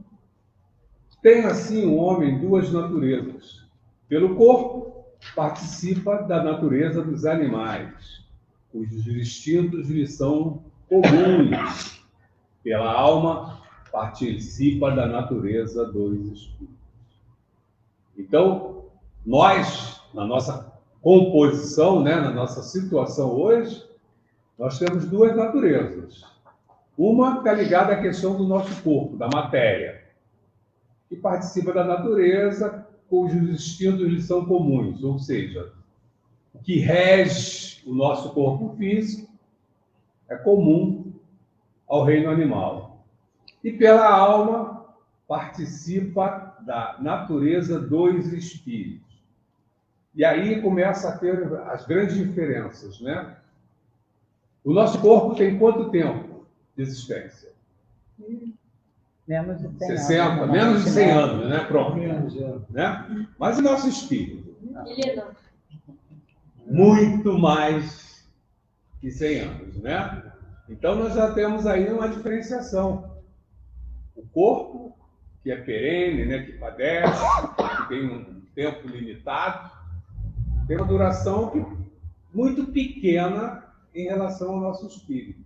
Tem assim o homem duas naturezas. Pelo corpo, participa da natureza dos animais, cujos instintos lhe são comuns. Pela alma, participa da natureza dos espíritos. Então, nós, na nossa composição, né, na nossa situação hoje, nós temos duas naturezas. Uma está ligada à questão do nosso corpo, da matéria, que participa da natureza cujos instintos lhe são comuns, ou seja, o que rege o nosso corpo físico é comum ao reino animal. E pela alma participa da natureza dos espíritos. E aí começa a ter as grandes diferenças, né? O nosso corpo tem quanto tempo de existência? Menos de 100 60, anos. menos de 100 anos, né? Pronto. Né? Mas o nosso espírito? Muito mais que 100 anos, né? Então nós já temos aí uma diferenciação. O corpo, que é perene, né? Que padece, que tem um tempo limitado, tem uma duração muito pequena em relação ao nosso espírito.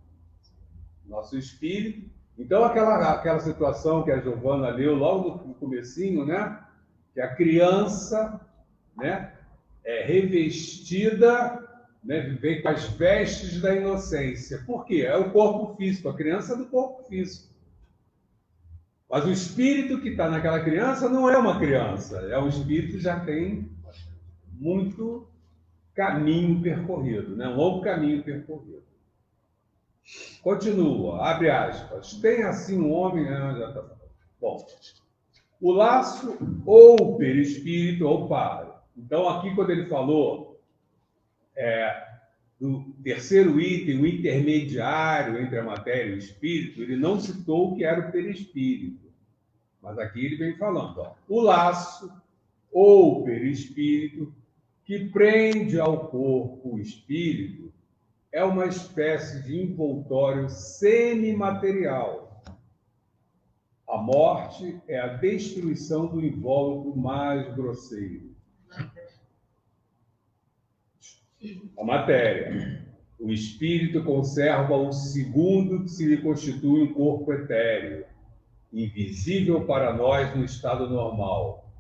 Nosso espírito. Então, aquela situação que a Giovana leu logo no comecinho, né? Que a criança, né, é revestida, né, vem com as vestes da inocência. Por quê? É o corpo físico, a criança é do corpo físico. Mas o espírito que está naquela criança não é uma criança, é um espírito que já tem muito caminho percorrido, né? Um longo caminho percorrido. Continua, abre aspas. Tem assim um homem... já tá... Bom, o laço ou perispírito ou paro. Então, aqui quando ele falou do terceiro item, o intermediário entre a matéria e o espírito, ele não citou o que era o perispírito. Mas aqui ele vem falando, ó, o laço ou perispírito que prende ao corpo o espírito é uma espécie de envoltório semimaterial. A morte é a destruição do invólucro mais grosseiro. A matéria. O espírito conserva o segundo que se lhe constitui um corpo etéreo, invisível para nós no estado normal,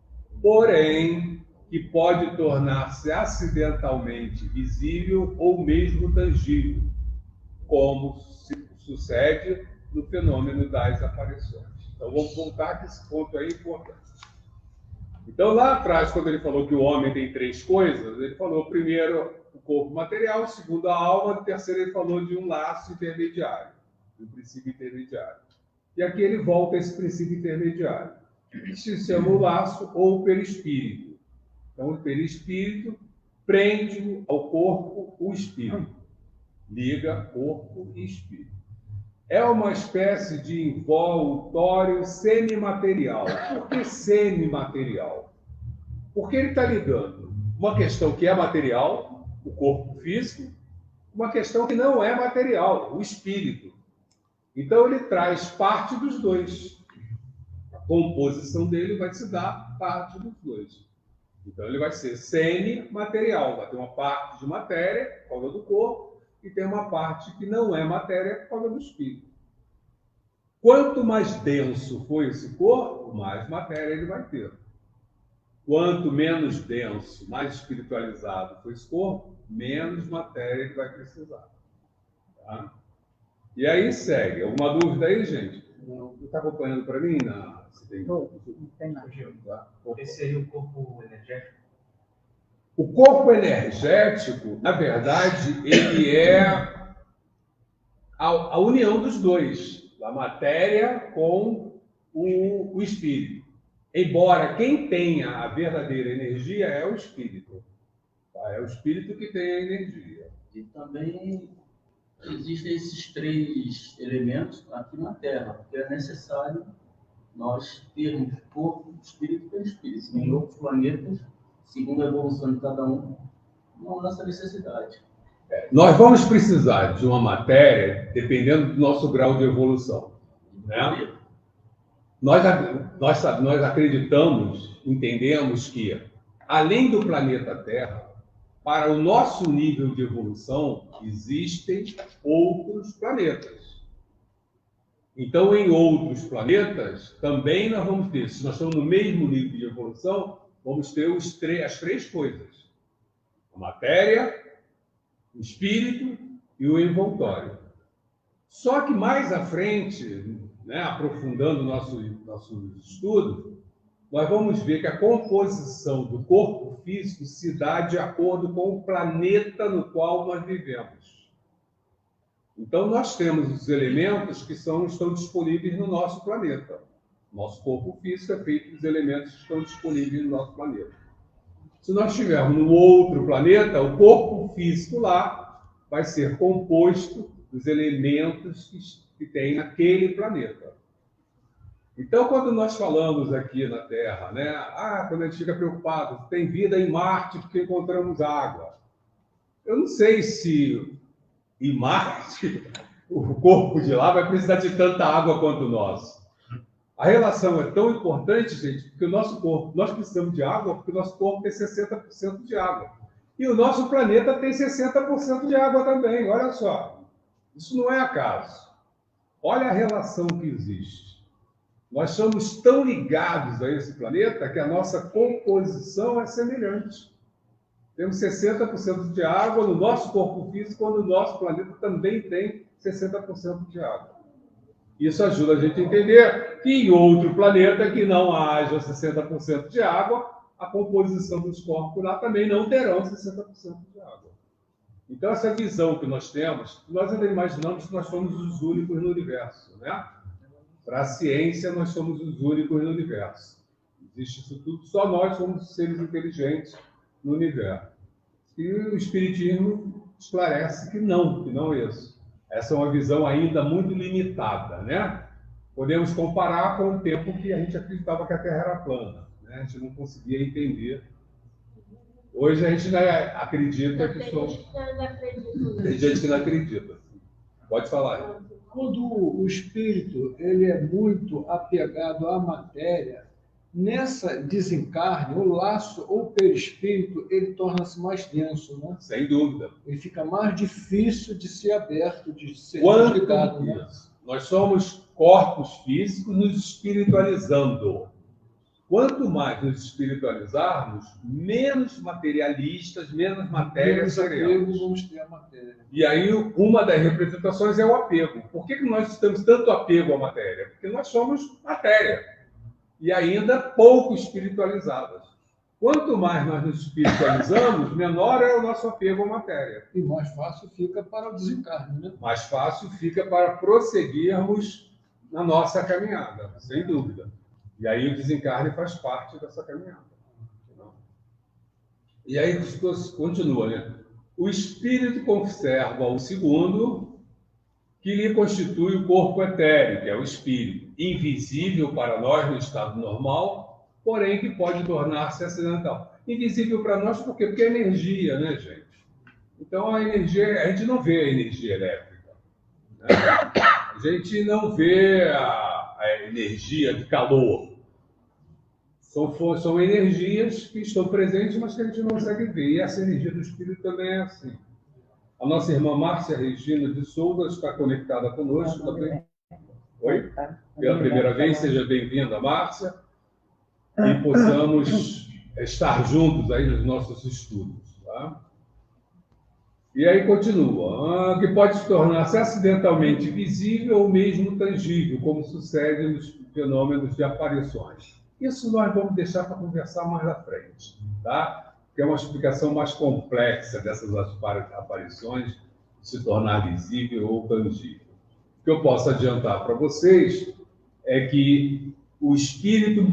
porém que pode tornar-se acidentalmente visível ou mesmo tangível, como sucede no fenômeno das aparições. Então, vamos voltar que esse ponto aí é importante. Então, lá atrás, quando ele falou que o homem tem três coisas, ele falou primeiro o corpo material, segundo a alma, terceiro ele falou de um laço intermediário, um princípio intermediário. E aqui ele volta a esse princípio intermediário, que se chama o laço ou o perispírito. Então, o perispírito prende ao corpo o espírito. Liga corpo e espírito. É uma espécie de envoltório semimaterial. Por que semimaterial? Porque ele está ligando uma questão que é material, o corpo físico, uma questão que não é material, o espírito. Então ele traz parte dos dois. A composição dele vai se dar parte dos dois. Então ele vai ser semi-material, vai ter uma parte de matéria, por causa do corpo, e tem uma parte que não é matéria, por causa do espírito. Quanto mais denso for esse corpo, mais matéria ele vai ter. Quanto menos denso, mais espiritualizado for esse corpo, menos matéria ele vai precisar. Tá? E aí segue. Alguma dúvida aí, gente? Não está acompanhando para mim? Não tem nada. Tá? Esse seria o corpo energético? O corpo energético, na verdade, ele é a união dos dois, a matéria com o espírito. Embora quem tenha a verdadeira energia é o espírito. Tá? É o espírito que tem a energia. E também existem esses três elementos aqui na Terra, porque é necessário nós termos corpo, espírito e perispírito. Em outros planetas, segundo a evolução de cada um, não há essa necessidade. Nós vamos precisar de uma matéria dependendo do nosso grau de evolução. Né? Nós acreditamos, entendemos que, além do planeta Terra, para o nosso nível de evolução, existem outros planetas. Então, em outros planetas, também nós vamos ter, se nós estamos no mesmo nível de evolução, vamos ter as três coisas. A matéria, o espírito e o envoltório. Só que mais à frente, né, aprofundando nosso estudo, nós vamos ver que a composição do corpo físico se dá de acordo com o planeta no qual nós vivemos. Então, nós temos os elementos que estão disponíveis no nosso planeta. Nosso corpo físico é feito dos elementos que estão disponíveis no nosso planeta. Se nós estivermos no outro planeta, o corpo físico lá vai ser composto dos elementos que tem naquele planeta. Então, quando nós falamos aqui na Terra, né? Quando a gente fica preocupado, tem vida em Marte porque encontramos água. Eu não sei se em Marte o corpo de lá vai precisar de tanta água quanto o nosso. A relação é tão importante, gente, porque o nosso corpo, nós precisamos de água porque o nosso corpo tem 60% de água. E o nosso planeta tem 60% de água também, olha só. Isso não é acaso. Olha a relação que existe. Nós somos tão ligados a esse planeta que a nossa composição é semelhante. Temos 60% de água no nosso corpo físico, quando o nosso planeta também tem 60% de água. Isso ajuda a gente a entender que em outro planeta que não haja 60% de água, a composição dos corpos lá também não terão 60% de água. Então, essa visão que nós temos, nós ainda imaginamos que nós somos os únicos no universo, né? Para a ciência, nós somos os únicos no universo. Existe isso tudo, só nós somos seres inteligentes no universo. E o Espiritismo esclarece que não é isso. Essa é uma visão ainda muito limitada, né? Podemos comparar com o tempo que a gente acreditava que a Terra era plana, né? A gente não conseguia entender. Hoje a gente acredita que somos... Tem gente que não acredita. Pode falar. Quando o espírito ele é muito apegado à matéria, nessa desencarne, o laço ou perispírito, ele torna-se mais denso, né? Sem dúvida. Ele fica mais difícil de ser aberto, de ser desligado. Né? Nós somos corpos físicos nos espiritualizando. Quanto mais nos espiritualizarmos, menos materialistas, menos matéria seremos. Vamos ter a matéria. E aí, uma das representações é o apego. Por que nós temos tanto apego à matéria? Porque nós somos matéria. E ainda pouco espiritualizadas. Quanto mais nós nos espiritualizamos, menor é o nosso apego à matéria. E mais fácil fica para o desencarne, né? Mais fácil fica para prosseguirmos na nossa caminhada, sem dúvida. E aí o desencarne faz parte dessa caminhada. E aí continua, né? o espírito conserva o segundo, que lhe constitui o corpo etéreo, que é o espírito, invisível para nós no estado normal, porém que pode tornar-se acidental. Invisível para nós por quê? Porque é energia, né, gente? Então, a energia, a gente não vê a energia elétrica, né? A gente não vê a energia de calor. São energias que estão presentes, mas que a gente não consegue ver. E essa energia do espírito também é assim. A nossa irmã Márcia Regina de Souza está conectada conosco também. Oi? Pela primeira vez, seja bem-vinda, Márcia. E possamos estar juntos aí nos nossos estudos. Tá? E aí continua. Que pode se tornar-se acidentalmente visível ou mesmo tangível, como sucede nos fenômenos de aparições. Isso nós vamos deixar para conversar mais à frente, tá? Que é uma explicação mais complexa dessas aparições, se tornar visível ou tangível. O que eu posso adiantar para vocês é que o espírito,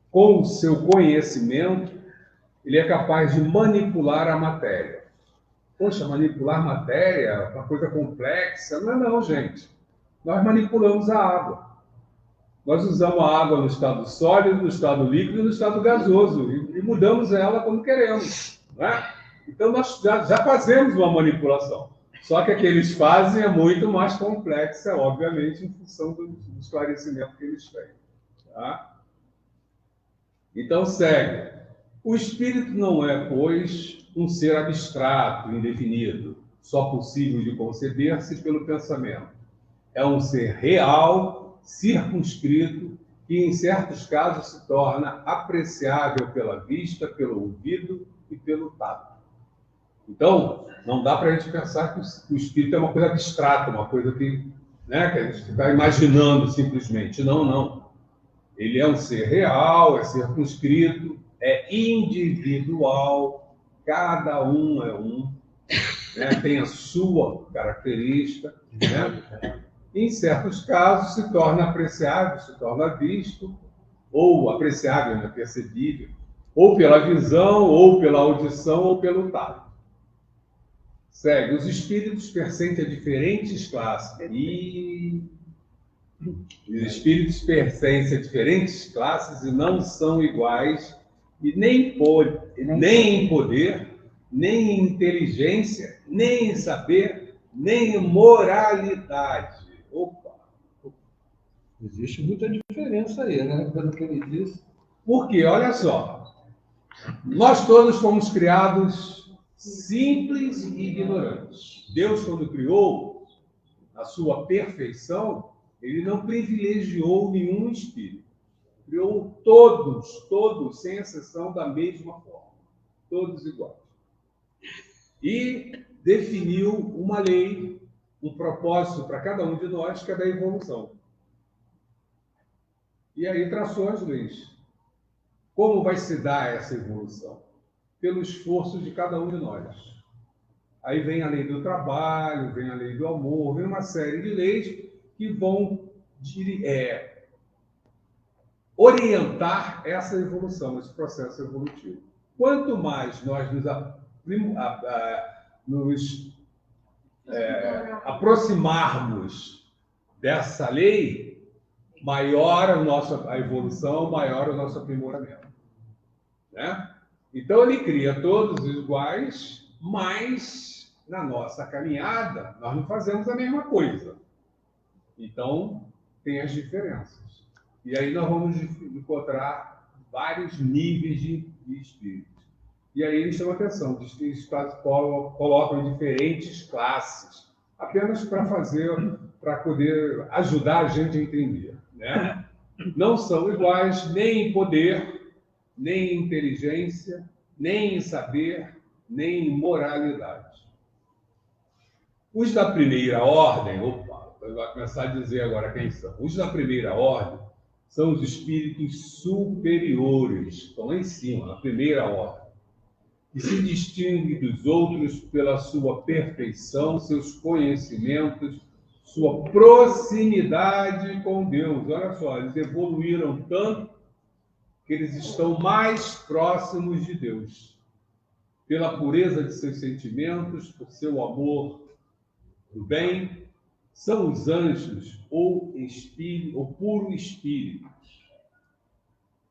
com o seu conhecimento, ele é capaz de manipular a matéria. Poxa, manipular matéria é uma coisa complexa? Não é não, gente. Nós manipulamos a água. Nós usamos a água no estado sólido, no estado líquido e no estado gasoso. E mudamos ela quando queremos. Né? Então, nós já fazemos uma manipulação. Só que a que eles fazem é muito mais complexa, obviamente, em função do esclarecimento que eles têm. Tá? Então, segue. O espírito não é, pois, um ser abstrato, indefinido, só possível de conceber-se pelo pensamento. É um ser real, circunscrito, que em certos casos se torna apreciável pela vista, pelo ouvido e pelo tato. Então, não dá para a gente pensar que o espírito é uma coisa abstrata, uma coisa que, né, que a gente está imaginando simplesmente. Não, não. Ele é um ser real, é circunscrito, é individual, cada um é um, né, tem a sua característica, né? Em certos casos, se torna apreciável, se torna visto, ou apreciável, né, percebível, ou pela visão, ou pela audição, ou pelo tato. Segue. Os espíritos pertencem a diferentes classes. E os espíritos pertencem a diferentes classes e não são iguais, e nem em poder, nem em inteligência, nem em saber, nem em moralidade. Opa! Existe muita diferença aí, né? Pelo que ele disse. Porque, olha só, nós todos fomos criados simples e ignorantes. Deus, quando criou a sua perfeição, ele não privilegiou nenhum espírito. Criou todos, sem exceção, da mesma forma. Todos iguais. E definiu uma lei, um propósito para cada um de nós, que é da evolução. E aí traçou as leis. Como vai se dar essa evolução? Pelo esforço de cada um de nós. Aí vem a lei do trabalho, vem a lei do amor, vem uma série de leis que vão orientar essa evolução, esse processo evolutivo. Quanto mais nós nos aproximarmos dessa lei, maior a evolução, maior o nosso aprimoramento. Né? Então, ele cria todos iguais, mas na nossa caminhada, nós não fazemos a mesma coisa. Então, tem as diferenças. E aí nós vamos encontrar vários níveis de espíritos. E aí eles chamam atenção, eles colocam em diferentes classes, apenas para poder ajudar a gente a entender. Né? Não são iguais nem em poder, nem em inteligência, nem em saber, nem em moralidade. Os da primeira ordem, vai começar a dizer agora quem são. Os da primeira ordem são os espíritos superiores, estão lá em cima, na primeira ordem, que se distingue dos outros pela sua perfeição, seus conhecimentos, sua proximidade com Deus. Olha só, eles evoluíram tanto que eles estão mais próximos de Deus. pela pureza de seus sentimentos, por seu amor do bem, são os anjos ou puro espírito.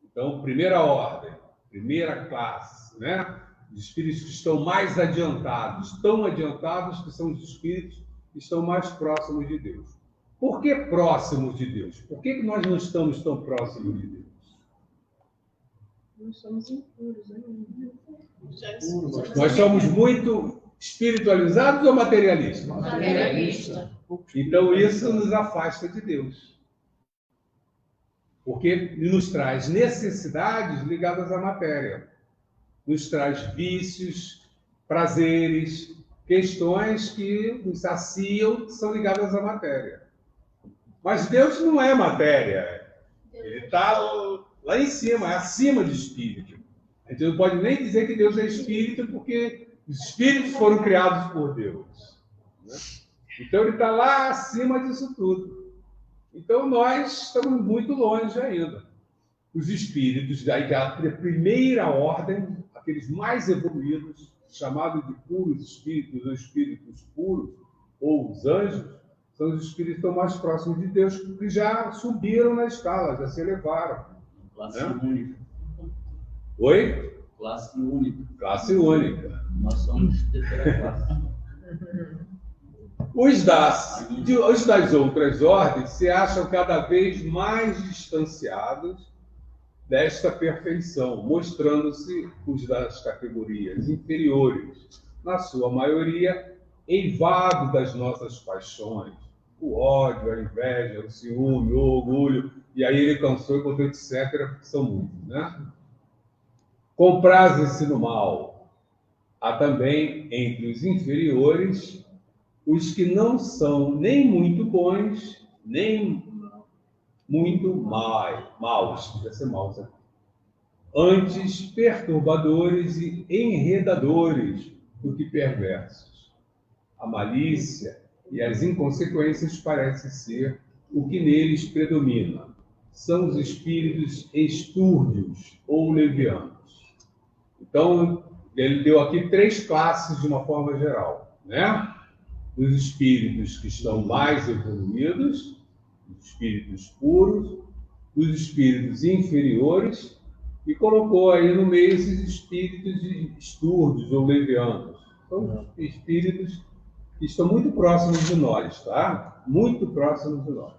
Então, primeira ordem, primeira classe, né? Os espíritos que estão mais adiantados, tão adiantados que são os espíritos que estão mais próximos de Deus. Por que próximos de Deus? Por que nós não estamos tão próximos de Deus? Nós somos impuros, né? Nós somos muito espiritualizados ou materialistas? Materialista. Então isso nos afasta de Deus. Porque nos traz necessidades ligadas à matéria. Nos traz vícios, prazeres, questões que nos saciam, que são ligadas à matéria. Mas Deus não é matéria. Ele está lá em cima, é acima de espírito. A gente não pode nem dizer que Deus é espírito, porque os espíritos foram criados por Deus, né? Então ele está lá acima disso tudo. Então nós estamos muito longe ainda. Os espíritos da primeira ordem, aqueles mais evoluídos, chamados de puros espíritos, ou espíritos puros, ou os anjos, são os espíritos que estão mais próximos de Deus, que já subiram na escala, já se elevaram. Classe única. Oi? Classe única. Classe única. Nós somos terceira classe. Os das outras ordens se acham cada vez mais distanciados desta perfeição, mostrando-se os das categorias inferiores, na sua maioria, eivados das nossas paixões, o ódio, a inveja, o ciúme, o orgulho, e aí ele cansou e botou etc., que são muitos, né? Comprazem-se no mal. Há também, entre os inferiores, os que não são nem muito bons, nem muito maus, podia ser maus aqui. Antes perturbadores e enredadores do que perversos. A malícia e as inconsequências parecem ser o que neles predomina. São os espíritos estúrdios ou levianos. Então, ele deu aqui 3 classes de uma forma geral, né? Os espíritos que estão mais evoluídos, os espíritos puros, os espíritos inferiores, e colocou aí no meio esses espíritos estúrdios ou levianos. São espíritos que estão muito próximos de nós, tá? Muito próximos de nós.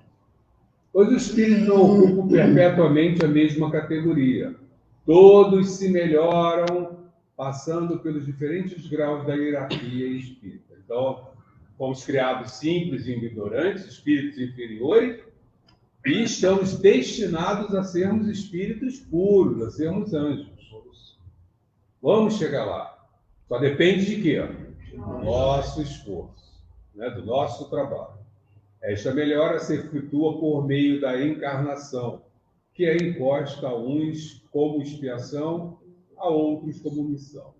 Pois os espíritos não ocupam perpetuamente a mesma categoria. Todos se melhoram passando pelos diferentes graus da hierarquia espírita. Então, fomos criados simples e ignorantes, espíritos inferiores, e estamos destinados a sermos espíritos puros, a sermos anjos. Vamos chegar lá. Só depende de quê? Do nosso esforço, né? Do nosso trabalho. Esta melhora se efetua por meio da encarnação, que é imposta a uns como expiação, a outros como missão.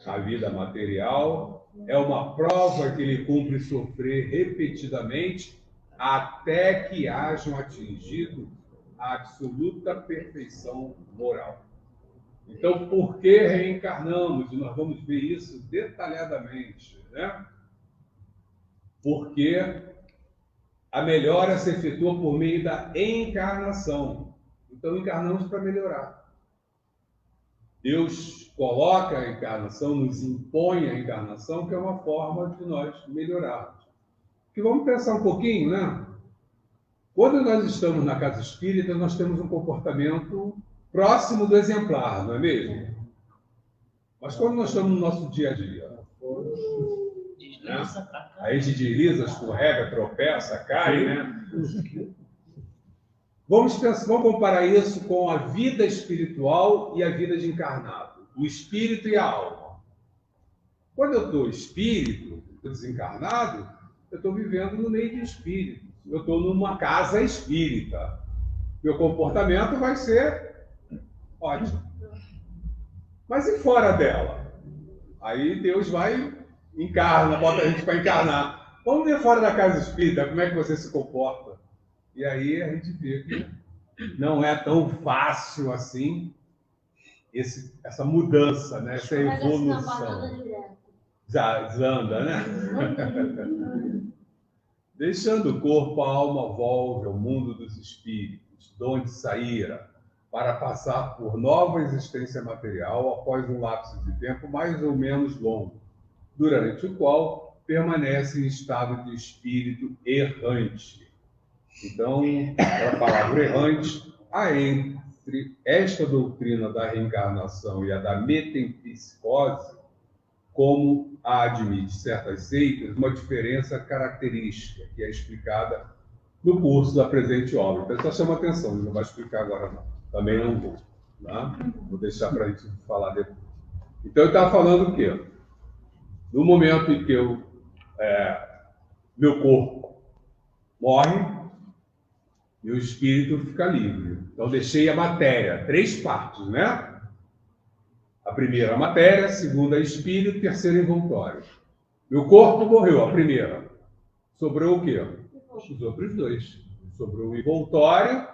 A vida material é uma prova que ele cumpre sofrer repetidamente até que hajam atingido a absoluta perfeição moral. Então, por que reencarnamos? E nós vamos ver isso detalhadamente, né? Porque a melhora se efetua por meio da encarnação. Então, encarnamos para melhorar. Deus coloca a encarnação, nos impõe a encarnação, que é uma forma de nós melhorarmos. Porque vamos pensar um pouquinho, né? Quando nós estamos na casa espírita, nós temos um comportamento próximo do exemplar, não é mesmo? Mas quando nós estamos no nosso dia a dia, né? A gente desliza, escorrega, tropeça, cai, né? Vamos comparar isso com a vida espiritual e a vida de encarnado, o espírito e a alma. Quando eu estou espírito, estou desencarnado, eu estou vivendo no meio de espíritos. Eu estou numa casa espírita. Meu comportamento vai ser ótimo. Mas e fora dela? Aí Deus vai, encarna, bota a gente para encarnar. Vamos ver fora da casa espírita como é que você se comporta. E aí a gente vê que não é tão fácil assim essa mudança, né? Essa Mas assim, na evolução. banana direto. Já anda, né? Deixando o corpo, a alma volve ao mundo dos espíritos, de onde saíra, para passar por nova existência material após um lapso de tempo mais ou menos longo, durante o qual permanece em estado de espírito errante. Então, a palavra errante, há entre esta doutrina da reencarnação e a da metempsicose, como a admite certas seitas, uma diferença característica que é explicada no curso da presente obra. Então, só chama atenção, ele não vai explicar agora não. Também não vou. Tá? Vou deixar para a gente falar depois. Então, ele estava falando o quê? No momento em que meu corpo morre, meu espírito fica livre. Então, deixei a matéria, 3 partes, né? A primeira, a matéria, a segunda, espírito, terceira, envoltório. Meu corpo morreu, a primeira. Sobrou o quê? Os outros 2. Sobrou o envoltório,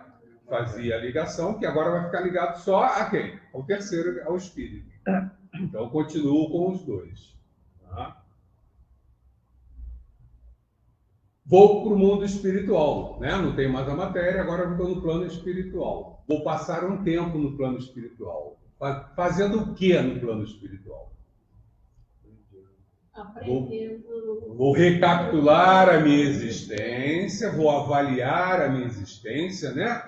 fazia a ligação, que agora vai ficar ligado só a quem? Ao terceiro, ao espírito. Então, continuo com os 2. Tá? Vou para o mundo espiritual, né? Não tenho mais a matéria, agora estou no plano espiritual. Vou passar um tempo no plano espiritual. Fazendo o que no plano espiritual? Vou recapitular a minha existência, vou avaliar a minha existência, né?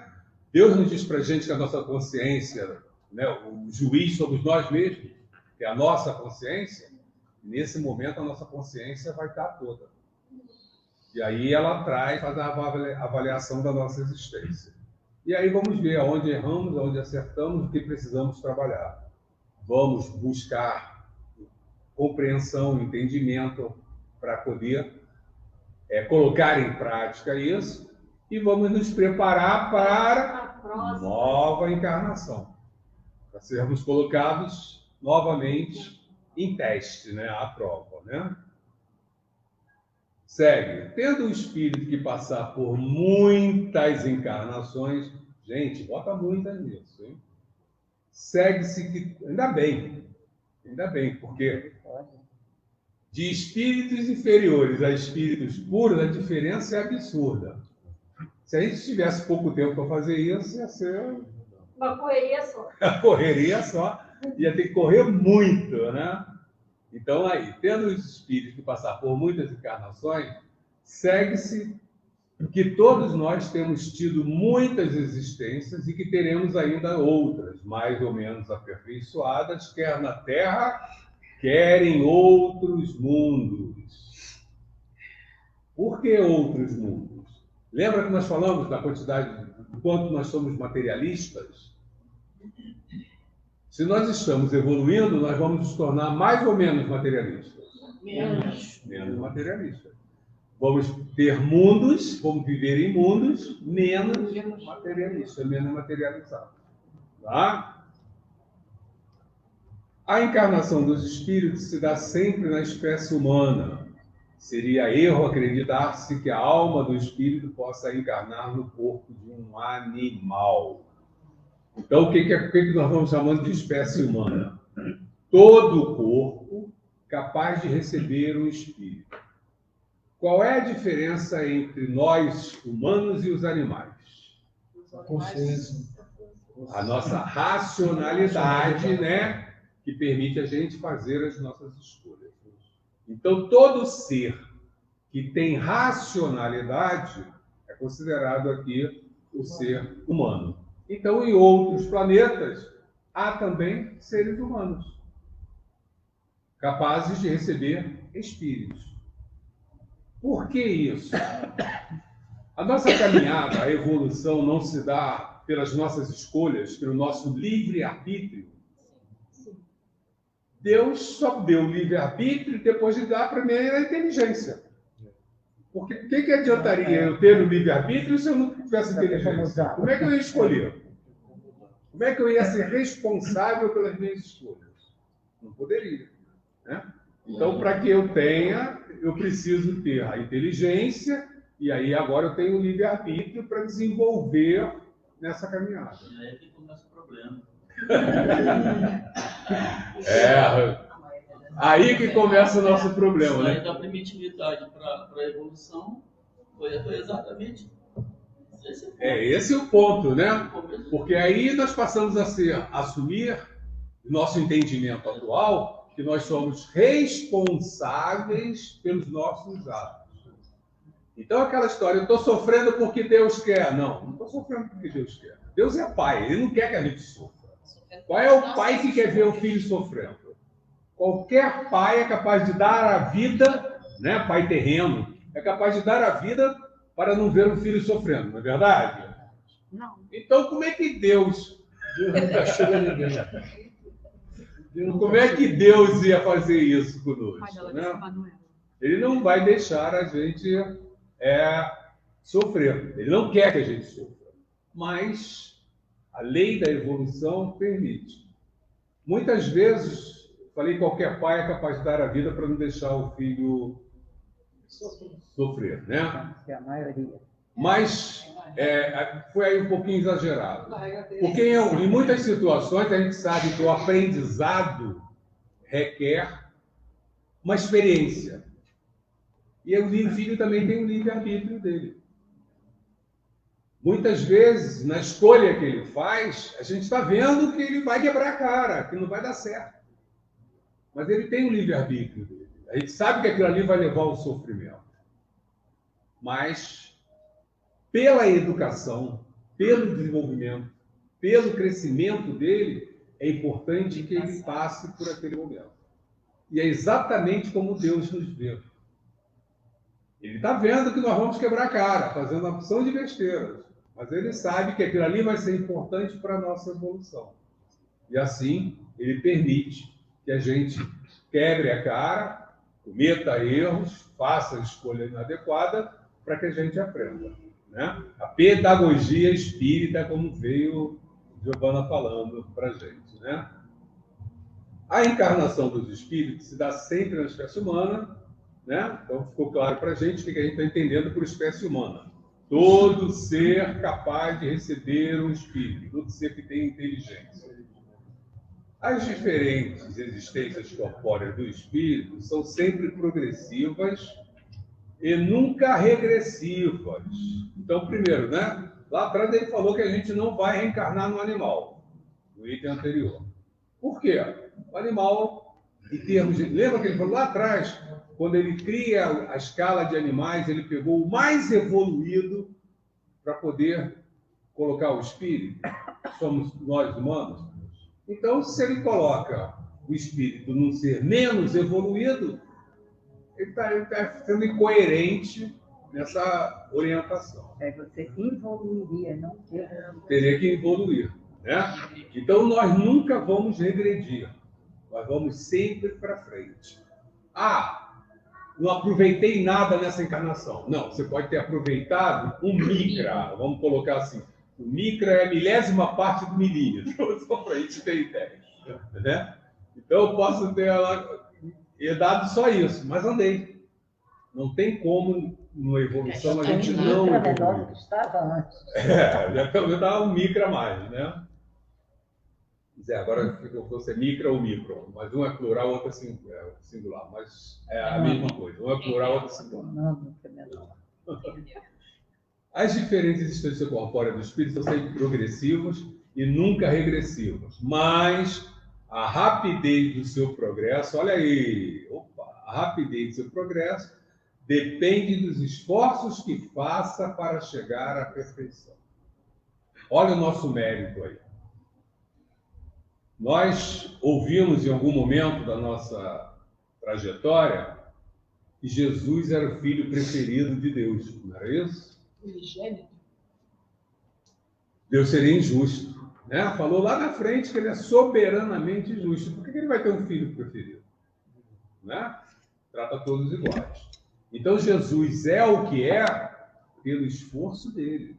Deus nos diz para a gente que a nossa consciência, né, o juiz somos nós mesmos, que é a nossa consciência. Nesse momento, a nossa consciência vai estar toda. E aí ela faz a avaliação da nossa existência. E aí vamos ver aonde erramos, aonde acertamos, o que precisamos trabalhar. Vamos buscar compreensão, entendimento para poder colocar em prática isso e vamos nos preparar para a nova encarnação, para sermos colocados novamente em teste, né, à prova, né? Segue. Tendo o espírito que passar por muitas encarnações, gente, bota muitas nisso, hein? Segue-se que, ainda bem, porque de espíritos inferiores a espíritos puros, a diferença é absurda. Se a gente tivesse pouco tempo para fazer isso, ia ser uma correria só. A correria só, ia ter que correr muito, né? Então, aí, tendo os espíritos que passar por muitas encarnações, segue-se que todos nós temos tido muitas existências e que teremos ainda outras, mais ou menos aperfeiçoadas, quer na Terra, quer em outros mundos. Por que outros mundos? Lembra que nós falamos da quantidade, do quanto nós somos materialistas? Se nós estamos evoluindo, nós vamos nos tornar mais ou menos materialistas? Menos materialistas. Vamos ter mundos, vamos viver em mundos menos materialistas, menos materializados. Tá? A encarnação dos espíritos se dá sempre na espécie humana. Seria erro acreditar-se que a alma do espírito possa encarnar no corpo de um animal. Então, o que nós vamos chamando de espécie humana? Todo corpo capaz de receber um espírito. Qual é a diferença entre nós, humanos, e os animais? A consciência. A nossa racionalidade, né? Que permite a gente fazer as nossas escolhas. Então, todo ser que tem racionalidade é considerado aqui o ser humano. Então, em outros planetas, há também seres humanos capazes de receber espíritos. Por que isso? A nossa caminhada, a evolução não se dá pelas nossas escolhas, pelo nosso livre-arbítrio. Deus só deu livre-arbítrio depois de dar a primeira inteligência. Porque o que adiantaria eu ter o livre-arbítrio se eu não tivesse inteligência? Como é que eu ia escolher? Como é que eu ia ser responsável pelas minhas escolhas? Não poderia. Né? Então, para que eu tenha, eu preciso ter a inteligência, e aí agora eu tenho o livre-arbítrio para desenvolver nessa caminhada. E aí que começa o problema. Aí que começa o nosso problema, Aí né? da primitividade para a evolução foi exatamente esse ponto. Esse é o ponto, né? Porque aí nós passamos a assumir, nosso entendimento atual, que nós somos responsáveis pelos nossos atos. Então, aquela história, eu estou sofrendo porque Deus quer. Não estou sofrendo porque Deus quer. Deus é pai, ele não quer que a gente sofra. Qual é o pai que quer ver o filho sofrendo? Qualquer pai é capaz de dar a vida, né? Pai terreno, é capaz de dar a vida para não ver o filho sofrendo, não é verdade? Não. Então, como é que Deus Deus não castiga ninguém. Como é que Deus ia fazer isso conosco, né? Ele não vai deixar a gente sofrer. Ele não quer que a gente sofra. Mas a lei da evolução permite. Muitas vezes, falei, qualquer pai é capaz de dar a vida para não deixar o filho sofrer, né? É a maioria. Mas foi aí um pouquinho exagerado. Porque em muitas situações a gente sabe que o aprendizado requer uma experiência. E o filho também tem o livre-arbítrio dele. Muitas vezes, na escolha que ele faz, a gente está vendo que ele vai quebrar a cara, que não vai dar certo. Mas ele tem o livre-arbítrio dele. A gente sabe que aquilo ali vai levar ao sofrimento. Mas, pela educação, pelo desenvolvimento, pelo crescimento dele, é importante que ele passe por aquele momento. E é exatamente como Deus nos vê. Ele está vendo que nós vamos quebrar a cara, fazendo uma opção de besteiras. Mas ele sabe que aquilo ali vai ser importante para a nossa evolução. E assim, ele permite que a gente quebre a cara, cometa erros, faça a escolha inadequada, para que a gente aprenda, né? A pedagogia espírita, como veio Giovana falando para a gente, né? A encarnação dos espíritos se dá sempre na espécie humana, né? Então ficou claro para a gente o que a gente está entendendo por espécie humana. Todo ser capaz de receber um espírito, todo ser que tem inteligência. As diferentes existências corpóreas do espírito são sempre progressivas e nunca regressivas. Então, primeiro, né? Lá atrás ele falou que a gente não vai reencarnar no animal, no item anterior. Por quê? O animal, em termos de... Lembra que ele falou lá atrás, quando ele cria a escala de animais, ele pegou o mais evoluído para poder colocar o espírito? Somos nós humanos. Então, se ele coloca o espírito num ser menos evoluído, ele está sendo incoerente nessa orientação. Você evoluiria, não ter. Teria que evoluir, né? Então, nós nunca vamos regredir. Nós vamos sempre para frente. Não aproveitei nada nessa encarnação. Não, você pode ter aproveitado um micra, vamos colocar assim. O micra é a milésima parte do milímetro, só para a gente ter ideia. Né? Então, eu posso ter dado só isso, mas andei. Não tem como, numa evolução, a gente não menor do que estava antes. Já pelo menos dá um micra a mais, né? Agora você é micra ou micro, mas um é plural, outro é singular, mas é a mesma coisa. Um é plural, outro é singular. As diferentes existências corpóreas do espírito são sempre progressivas e nunca regressivas, mas a rapidez do seu progresso, olha aí, a rapidez do seu progresso depende dos esforços que faça para chegar à perfeição. Olha o nosso mérito aí. Nós ouvimos em algum momento da nossa trajetória que Jesus era o filho preferido de Deus, não era isso? Deus seria injusto, né? Falou lá na frente que ele é soberanamente justo. Por que ele vai ter um filho preferido? Né? Trata todos iguais. Então Jesus é o que é pelo esforço dele,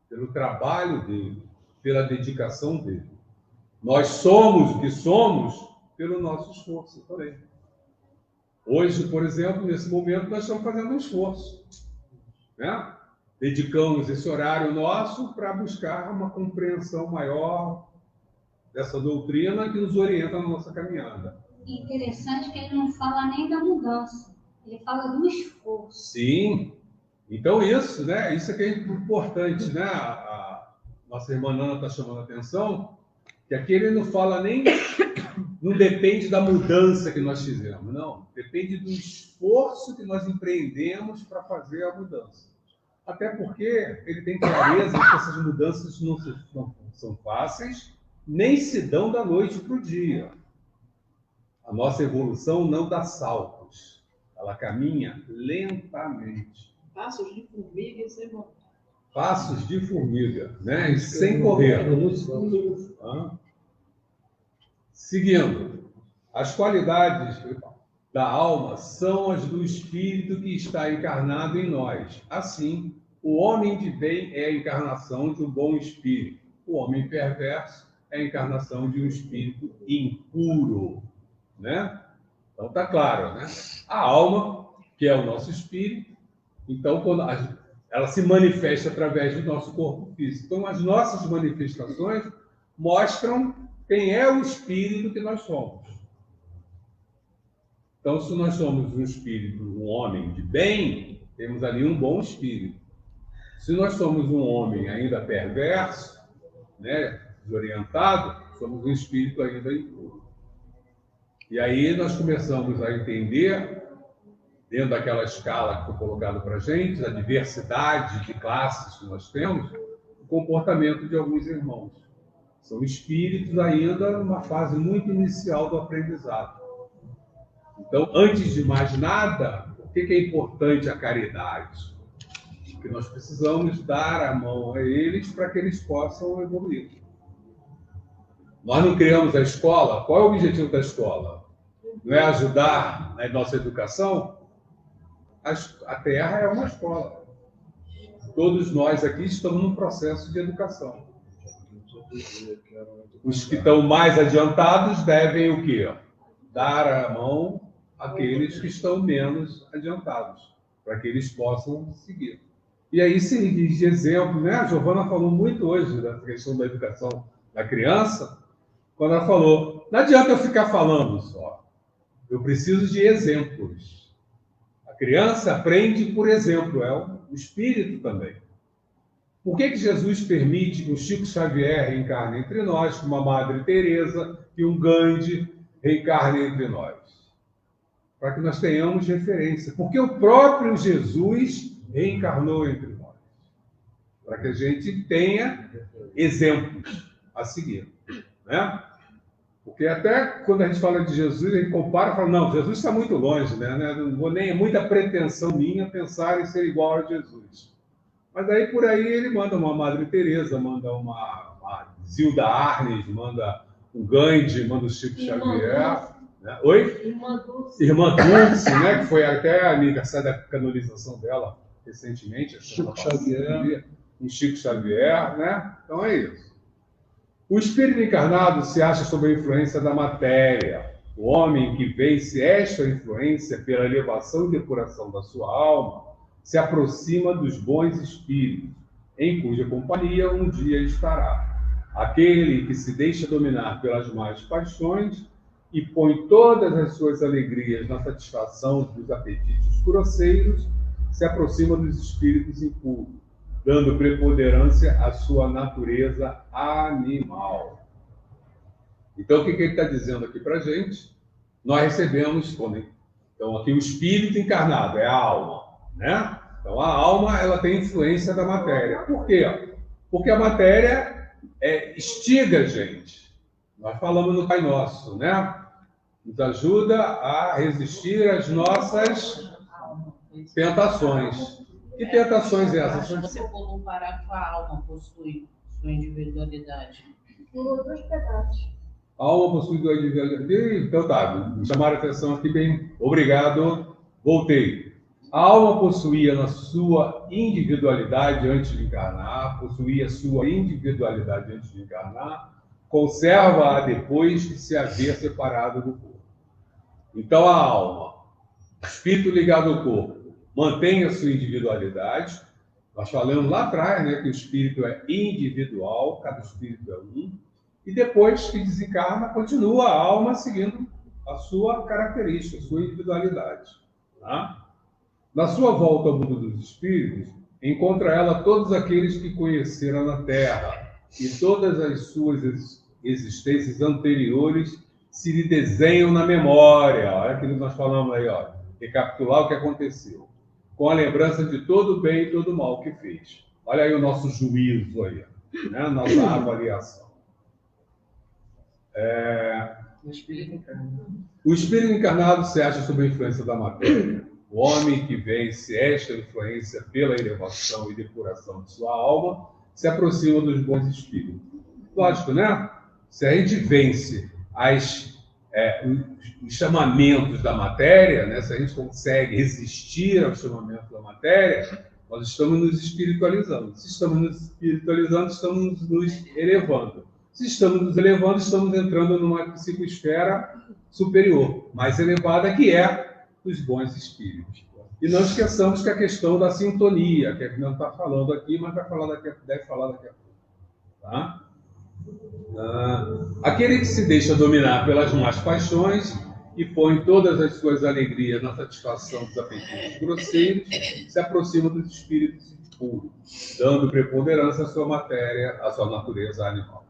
pelo trabalho dele, pela dedicação dele. Nós somos o que somos pelo nosso esforço também. Hoje, por exemplo, nesse momento, nós estamos fazendo um esforço, né? Dedicamos esse horário nosso para buscar uma compreensão maior dessa doutrina que nos orienta na nossa caminhada. Interessante que ele não fala nem da mudança, ele fala do esforço. Sim. Então isso, né? Isso é que é importante, né? A nossa irmã Nana está chamando a atenção que aqui ele não fala nem, não depende da mudança que nós fizemos, não. Depende do esforço que nós empreendemos para fazer a mudança. Até porque ele tem clareza de que essas mudanças não são fáceis, nem se dão da noite para o dia. A nossa evolução não dá saltos, ela caminha lentamente. Passos de formiga e sem voltar. Passos de formiga, né? E sem correr. Seguindo, as qualidades da alma são as do espírito que está encarnado em nós. Assim, o homem de bem é a encarnação de um bom espírito. O homem perverso é a encarnação de um espírito impuro, né? Então está claro, né? A alma, que é o nosso espírito, então quando ela se manifesta através do nosso corpo físico. Então as nossas manifestações mostram quem é o espírito que nós somos. Então, se nós somos um espírito, um homem de bem, temos ali um bom espírito. Se nós somos um homem ainda perverso, né, desorientado, somos um espírito ainda impuro. E aí nós começamos a entender, dentro daquela escala que foi colocada para a gente, a diversidade de classes que nós temos, o comportamento de alguns irmãos. São espíritos ainda numa fase muito inicial do aprendizado. Então, antes de mais nada, o que é importante a caridade? Que nós precisamos dar a mão a eles para que eles possam evoluir. Nós não criamos a escola. Qual é o objetivo da escola? Não é ajudar na nossa educação? A Terra é uma escola. Todos nós aqui estamos num processo de educação. Os que estão mais adiantados devem o quê? Dar a mão àqueles que estão menos adiantados, para que eles possam seguir. E aí se diz de exemplo, né? A Giovana falou muito hoje da questão da educação da criança, quando ela falou, não adianta eu ficar falando só, eu preciso de exemplos. A criança aprende por exemplo, é o espírito também. Por que Jesus permite que um Chico Xavier reencarne entre nós, que uma Madre Teresa e um Gandhi reencarnem entre nós? Para que nós tenhamos referência. Porque o próprio Jesus reencarnou entre nós. Para que a gente tenha exemplos a seguir. Né? Porque até quando a gente fala de Jesus, a gente compara e fala, não, Jesus está muito longe, né? Não vou nem, é muita pretensão minha pensar em ser igual a Jesus. Mas aí, por aí, ele manda uma Madre Teresa, manda uma Zilda Arnes, manda um Gandhi, manda o Chico Xavier. Né? Oi? Irmã Dulce, né? Que foi até aniversário da canonização dela recentemente. Chico Xavier. Um Chico Xavier, né? Então é isso. O espírito encarnado se acha sob a influência da matéria. O homem que vence esta influência pela elevação e depuração da sua alma se aproxima dos bons espíritos, em cuja companhia um dia estará. Aquele que se deixa dominar pelas más paixões e põe todas as suas alegrias na satisfação dos apetites grosseiros, se aproxima dos espíritos impuros, dando preponderância à sua natureza animal. Então, o que ele está dizendo aqui para a gente? Nós recebemos, então aqui o espírito encarnado é a alma, né? Então a alma ela tem influência da matéria. Por quê? Porque a matéria instiga a gente. Nós falamos no Pai Nosso, né? Nos ajuda a resistir às nossas tentações. Que tentações essas? Se você for comparar com a alma, possui sua individualidade. Por dois pedaços. A alma possui sua individualidade. Então tá, me chamaram a atenção aqui bem. Obrigado. Voltei. A alma possuía na sua individualidade antes de encarnar, conserva-a depois de se haver separado do corpo. Então a alma, espírito ligado ao corpo, mantém a sua individualidade. Nós falamos lá atrás, né, que o espírito é individual, cada espírito é um. e depois que desencarna, continua a alma seguindo a sua característica, a sua individualidade. Tá? Na sua volta ao mundo dos espíritos, encontra ela todos aqueles que conheceram na Terra, e todas as suas existências anteriores se lhe desenham na memória. Olha aquilo que nós falamos aí, ó. Recapitular o que aconteceu, com a lembrança de todo o bem e todo o mal que fez. Olha aí o nosso juízo aí, né? A nossa avaliação. O espírito encarnado. O espírito encarnado se acha sob a influência da matéria. O homem que vence esta influência pela elevação e depuração de sua alma se aproxima dos bons espíritos. Lógico, né? Se a gente vence os chamamentos da matéria, né? Se a gente consegue resistir ao chamamento da matéria, nós estamos nos espiritualizando. Se estamos nos espiritualizando, estamos nos elevando. Se estamos nos elevando, estamos entrando numa psicosfera superior, mais elevada, que é os bons espíritos. E não esqueçamos que a questão da sintonia, que não está falando aqui, mas deve falar daqui a pouco. Tá? Aquele que se deixa dominar pelas más paixões e põe todas as suas alegrias na satisfação dos apetites grosseiros, se aproxima dos espíritos puros, dando preponderância à sua matéria, à sua natureza animal.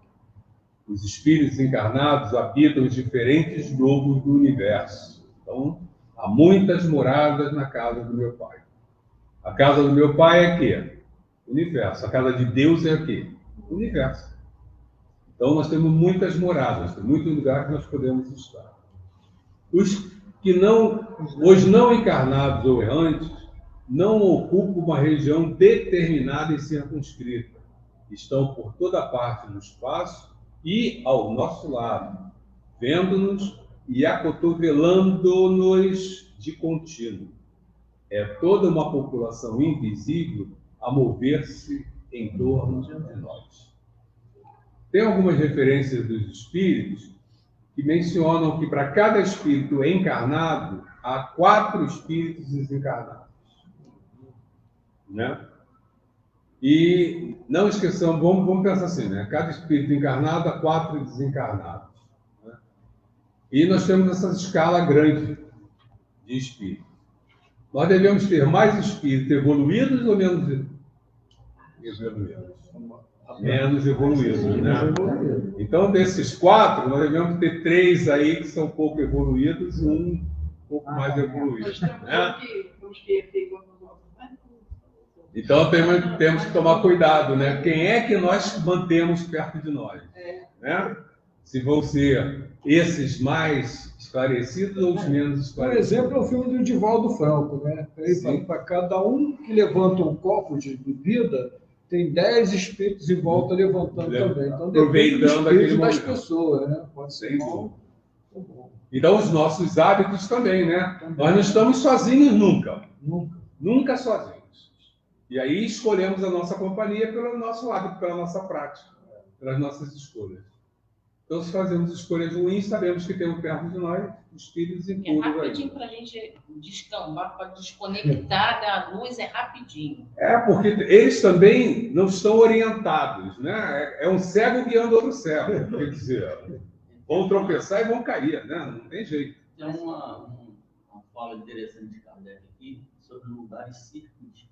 Os espíritos encarnados habitam os diferentes globos do universo. Então, há muitas moradas na casa do meu Pai. A casa do meu Pai é quê? Universo. A casa de Deus é quê? Universo. Então, nós temos muitas moradas, tem muito lugar que nós podemos estar. Os não encarnados ou errantes não ocupam uma região determinada e circunscrita. Estão por toda parte no espaço e ao nosso lado, vendo-nos e acotovelando-nos de contínuo. É toda uma população invisível a mover-se em torno de nós. Tem algumas referências dos espíritos que mencionam que para cada espírito encarnado, há 4 espíritos desencarnados. Né? E não esqueçamos, vamos pensar assim, né? Cada espírito encarnado, há 4 desencarnados. Né? E nós temos essa escala grande de espíritos. Nós devemos ter mais espíritos evoluídos ou menos evoluídos? Menos evoluídos, né? Então, desses 4, nós devemos ter 3 aí que são pouco evoluídos e um pouco mais evoluído. Né? Então, temos que tomar cuidado, né? Quem é que nós mantemos perto de nós? Né? Se vão ser esses mais esclarecidos ou os menos esclarecidos. Por exemplo, é o filme do Divaldo Franco, né? Ele fala para cada um que levanta um copo de bebida, tem 10 espíritos em volta levantando também. Então, aproveitando aquele das momento. pessoas, né? Pode ser bom. Então, os nossos hábitos também, né? Também. Nós não estamos sozinhos nunca. Nunca sozinhos. E aí escolhemos a nossa companhia pelo nosso hábito, pela nossa prática, pelas nossas escolhas. Então, se fazemos escolhas ruins, sabemos que temos perto de nós espíritos impuros. É rapidinho para a gente descambar, para desconectar da luz, é rapidinho. Porque eles também não estão orientados, né? É um cego guiando outro cego. Quer dizer, vão tropeçar e vão cair, né? Não tem jeito. Tem uma fala interessante de Kardec aqui sobre lugares circunscritos.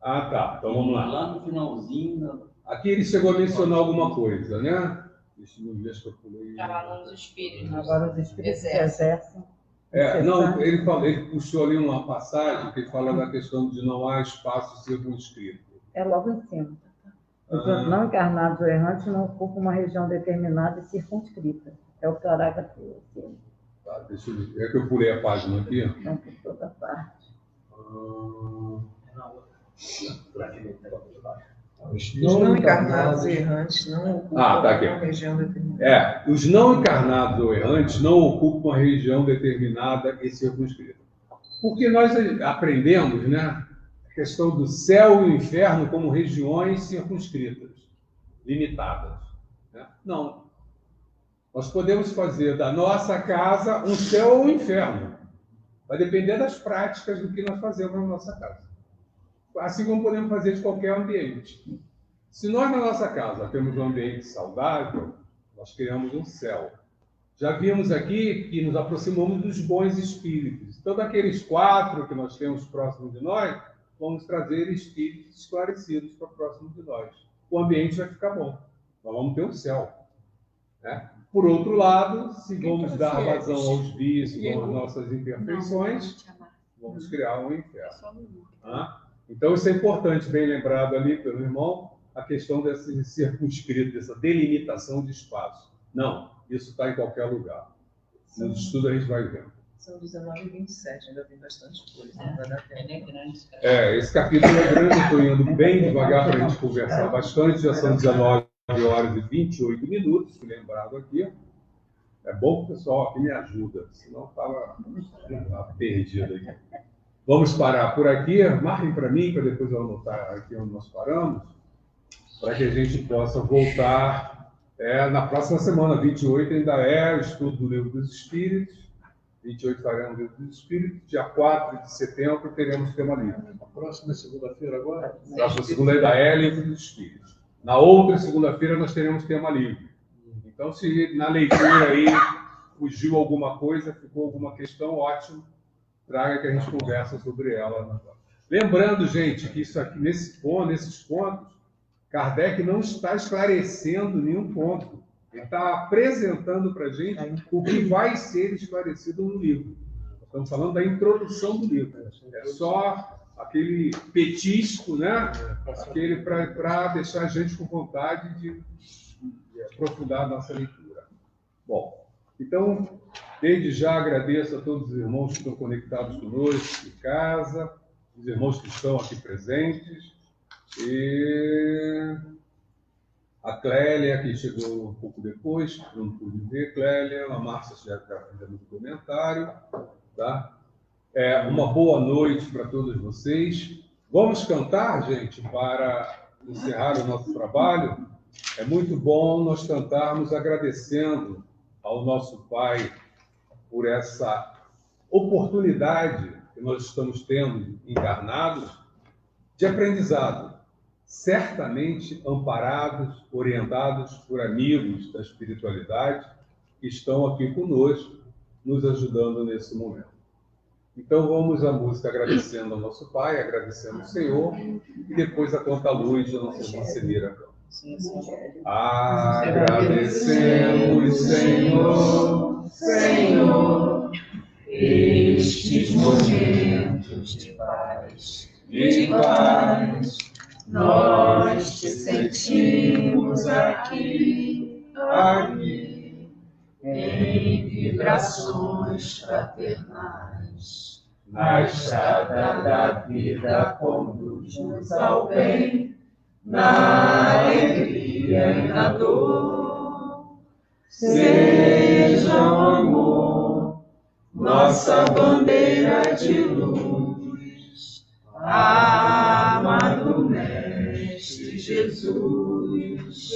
Ah, tá. Então vamos lá. Lá no finalzinho. Aqui ele chegou a mencionar alguma coisa, né? Deixa eu ver se eu pulei. Agora os espíritos. Agora os espíritos exercem. Não, ele puxou ali uma passagem que fala da questão de não há espaço circunscrito. É logo em cima. Os não encarnados ou errantes não ocupam uma região determinada e circunscrita. É o parágrafo. Tá, deixa eu ver. É que eu pulei a página aqui. Então, por toda parte. Os não encarnados e errantes não ocupam tá aqui. uma região determinada. Os não encarnados ou errantes não ocupam uma região determinada e circunscrita. Porque nós aprendemos, né, a questão do céu e o inferno como regiões circunscritas, limitadas. Né? Não. Nós podemos fazer da nossa casa um céu ou um inferno. Vai depender das práticas do que nós fazemos na nossa casa. Assim como podemos fazer de qualquer ambiente. Se nós, na nossa casa, temos um ambiente saudável, Nós criamos um céu. Já vimos aqui que nos aproximamos dos bons espíritos. Então, daqueles 4 que nós temos próximo de nós, vamos trazer espíritos esclarecidos para próximo de nós. O ambiente vai ficar bom. Nós vamos ter um céu. Né? Por outro lado, se vamos dar vazão aos vícios, às nossas imperfeições, vamos criar um inferno. Então, isso é importante, bem lembrado ali pelo irmão, a questão desse circunscrito, dessa delimitação de espaço. Não, isso está em qualquer lugar. No estudo a gente vai vendo. São 19 e 27, ainda tem bastante coisa. Não vai dar tempo. Ele é grande. Esse capítulo é grande, eu estou indo bem devagar para a gente conversar bastante. Já são 19 horas e 28 minutos, fui lembrado aqui. É bom que o pessoal aqui me ajuda, senão estava perdido aqui. Vamos parar por aqui. Marquem para mim, para depois eu anotar aqui onde nós paramos, para que a gente possa voltar na próxima semana. 28 ainda é o estudo do Livro dos Espíritos. 28 faremos o Livro dos Espíritos. Dia 4 de setembro teremos tema livre. A próxima segunda-feira agora? A próxima segunda ainda é Livro dos Espíritos. Na outra segunda-feira nós teremos tema livre. Então, se na leitura aí fugiu alguma coisa, ficou alguma questão, ótimo. Traga que a gente conversa sobre ela. Lembrando, gente, que isso aqui, nesses pontos, Kardec não está esclarecendo nenhum ponto. Ele está apresentando para a gente o que vai ser esclarecido no livro. Estamos falando da introdução do livro. É só aquele petisco, né? Aquele para deixar a gente com vontade de aprofundar a nossa leitura. Bom, então, desde já agradeço a todos os irmãos que estão conectados conosco em casa, os irmãos que estão aqui presentes, e a Clélia, que chegou um pouco depois, não pude ver, Clélia, a Márcia já está fazendo um comentário, tá? Uma boa noite para todos vocês. Vamos cantar, gente, para encerrar o nosso trabalho. É muito bom nós cantarmos agradecendo ao nosso Pai por essa oportunidade que nós estamos tendo encarnados de aprendizado, certamente amparados, orientados por amigos da espiritualidade que estão aqui conosco, nos ajudando nesse momento. Então vamos à música agradecendo ao nosso Pai, agradecendo ao Senhor, e depois a conta-luz da nossa irmã Semira. Agradecemos, Senhor, Senhor, estes momentos de paz, nós te sentimos aqui, em vibrações fraternais. Na estrada da vida conduz-nos ao bem, na alegria e na dor. Seja o amor nossa bandeira de luz, amado Mestre Jesus.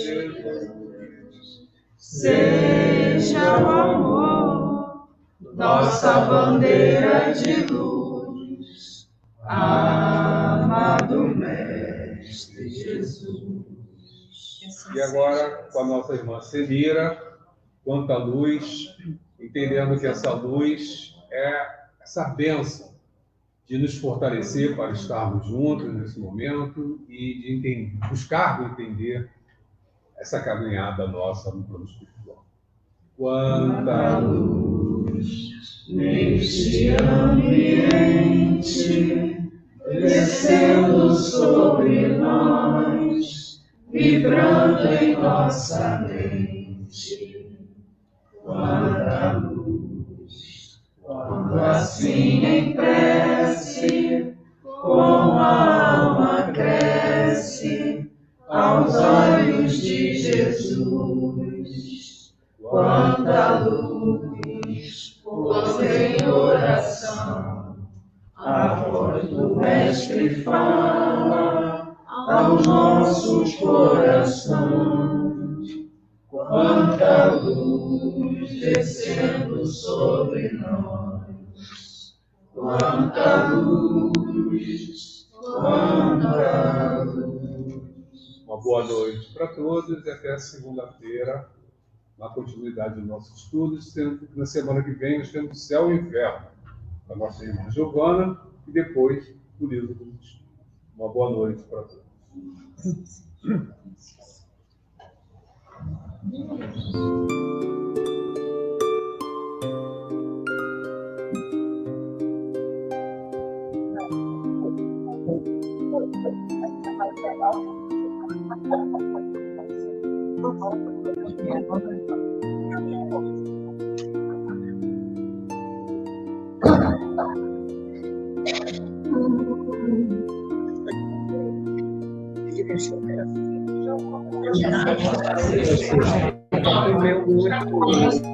Seja o amor nossa bandeira de luz, amado Mestre Jesus. E agora, com a nossa irmã Semira, quanta luz, entendendo que essa luz é essa bênção de nos fortalecer para estarmos juntos nesse momento e de buscar entender essa caminhada nossa no plano espiritual. Quanta luz neste ambiente, descendo sobre nós, vibrando em nossa mente. Quanta luz, quando assim em prece, como a alma cresce aos olhos de Jesus. Quanta luz, quando em oração a voz do Mestre fala aos nossos corações. Quanta luz descendo sobre nós. Quanta luz, quanta luz. Uma boa noite para todos e até segunda-feira, na continuidade dos nossos estudos, sendo que na semana que vem nós temos o Céu e o Inferno, da nossa irmã Giovana, e depois o Livro dos Espíritos. Uma boa noite para todos. O meu único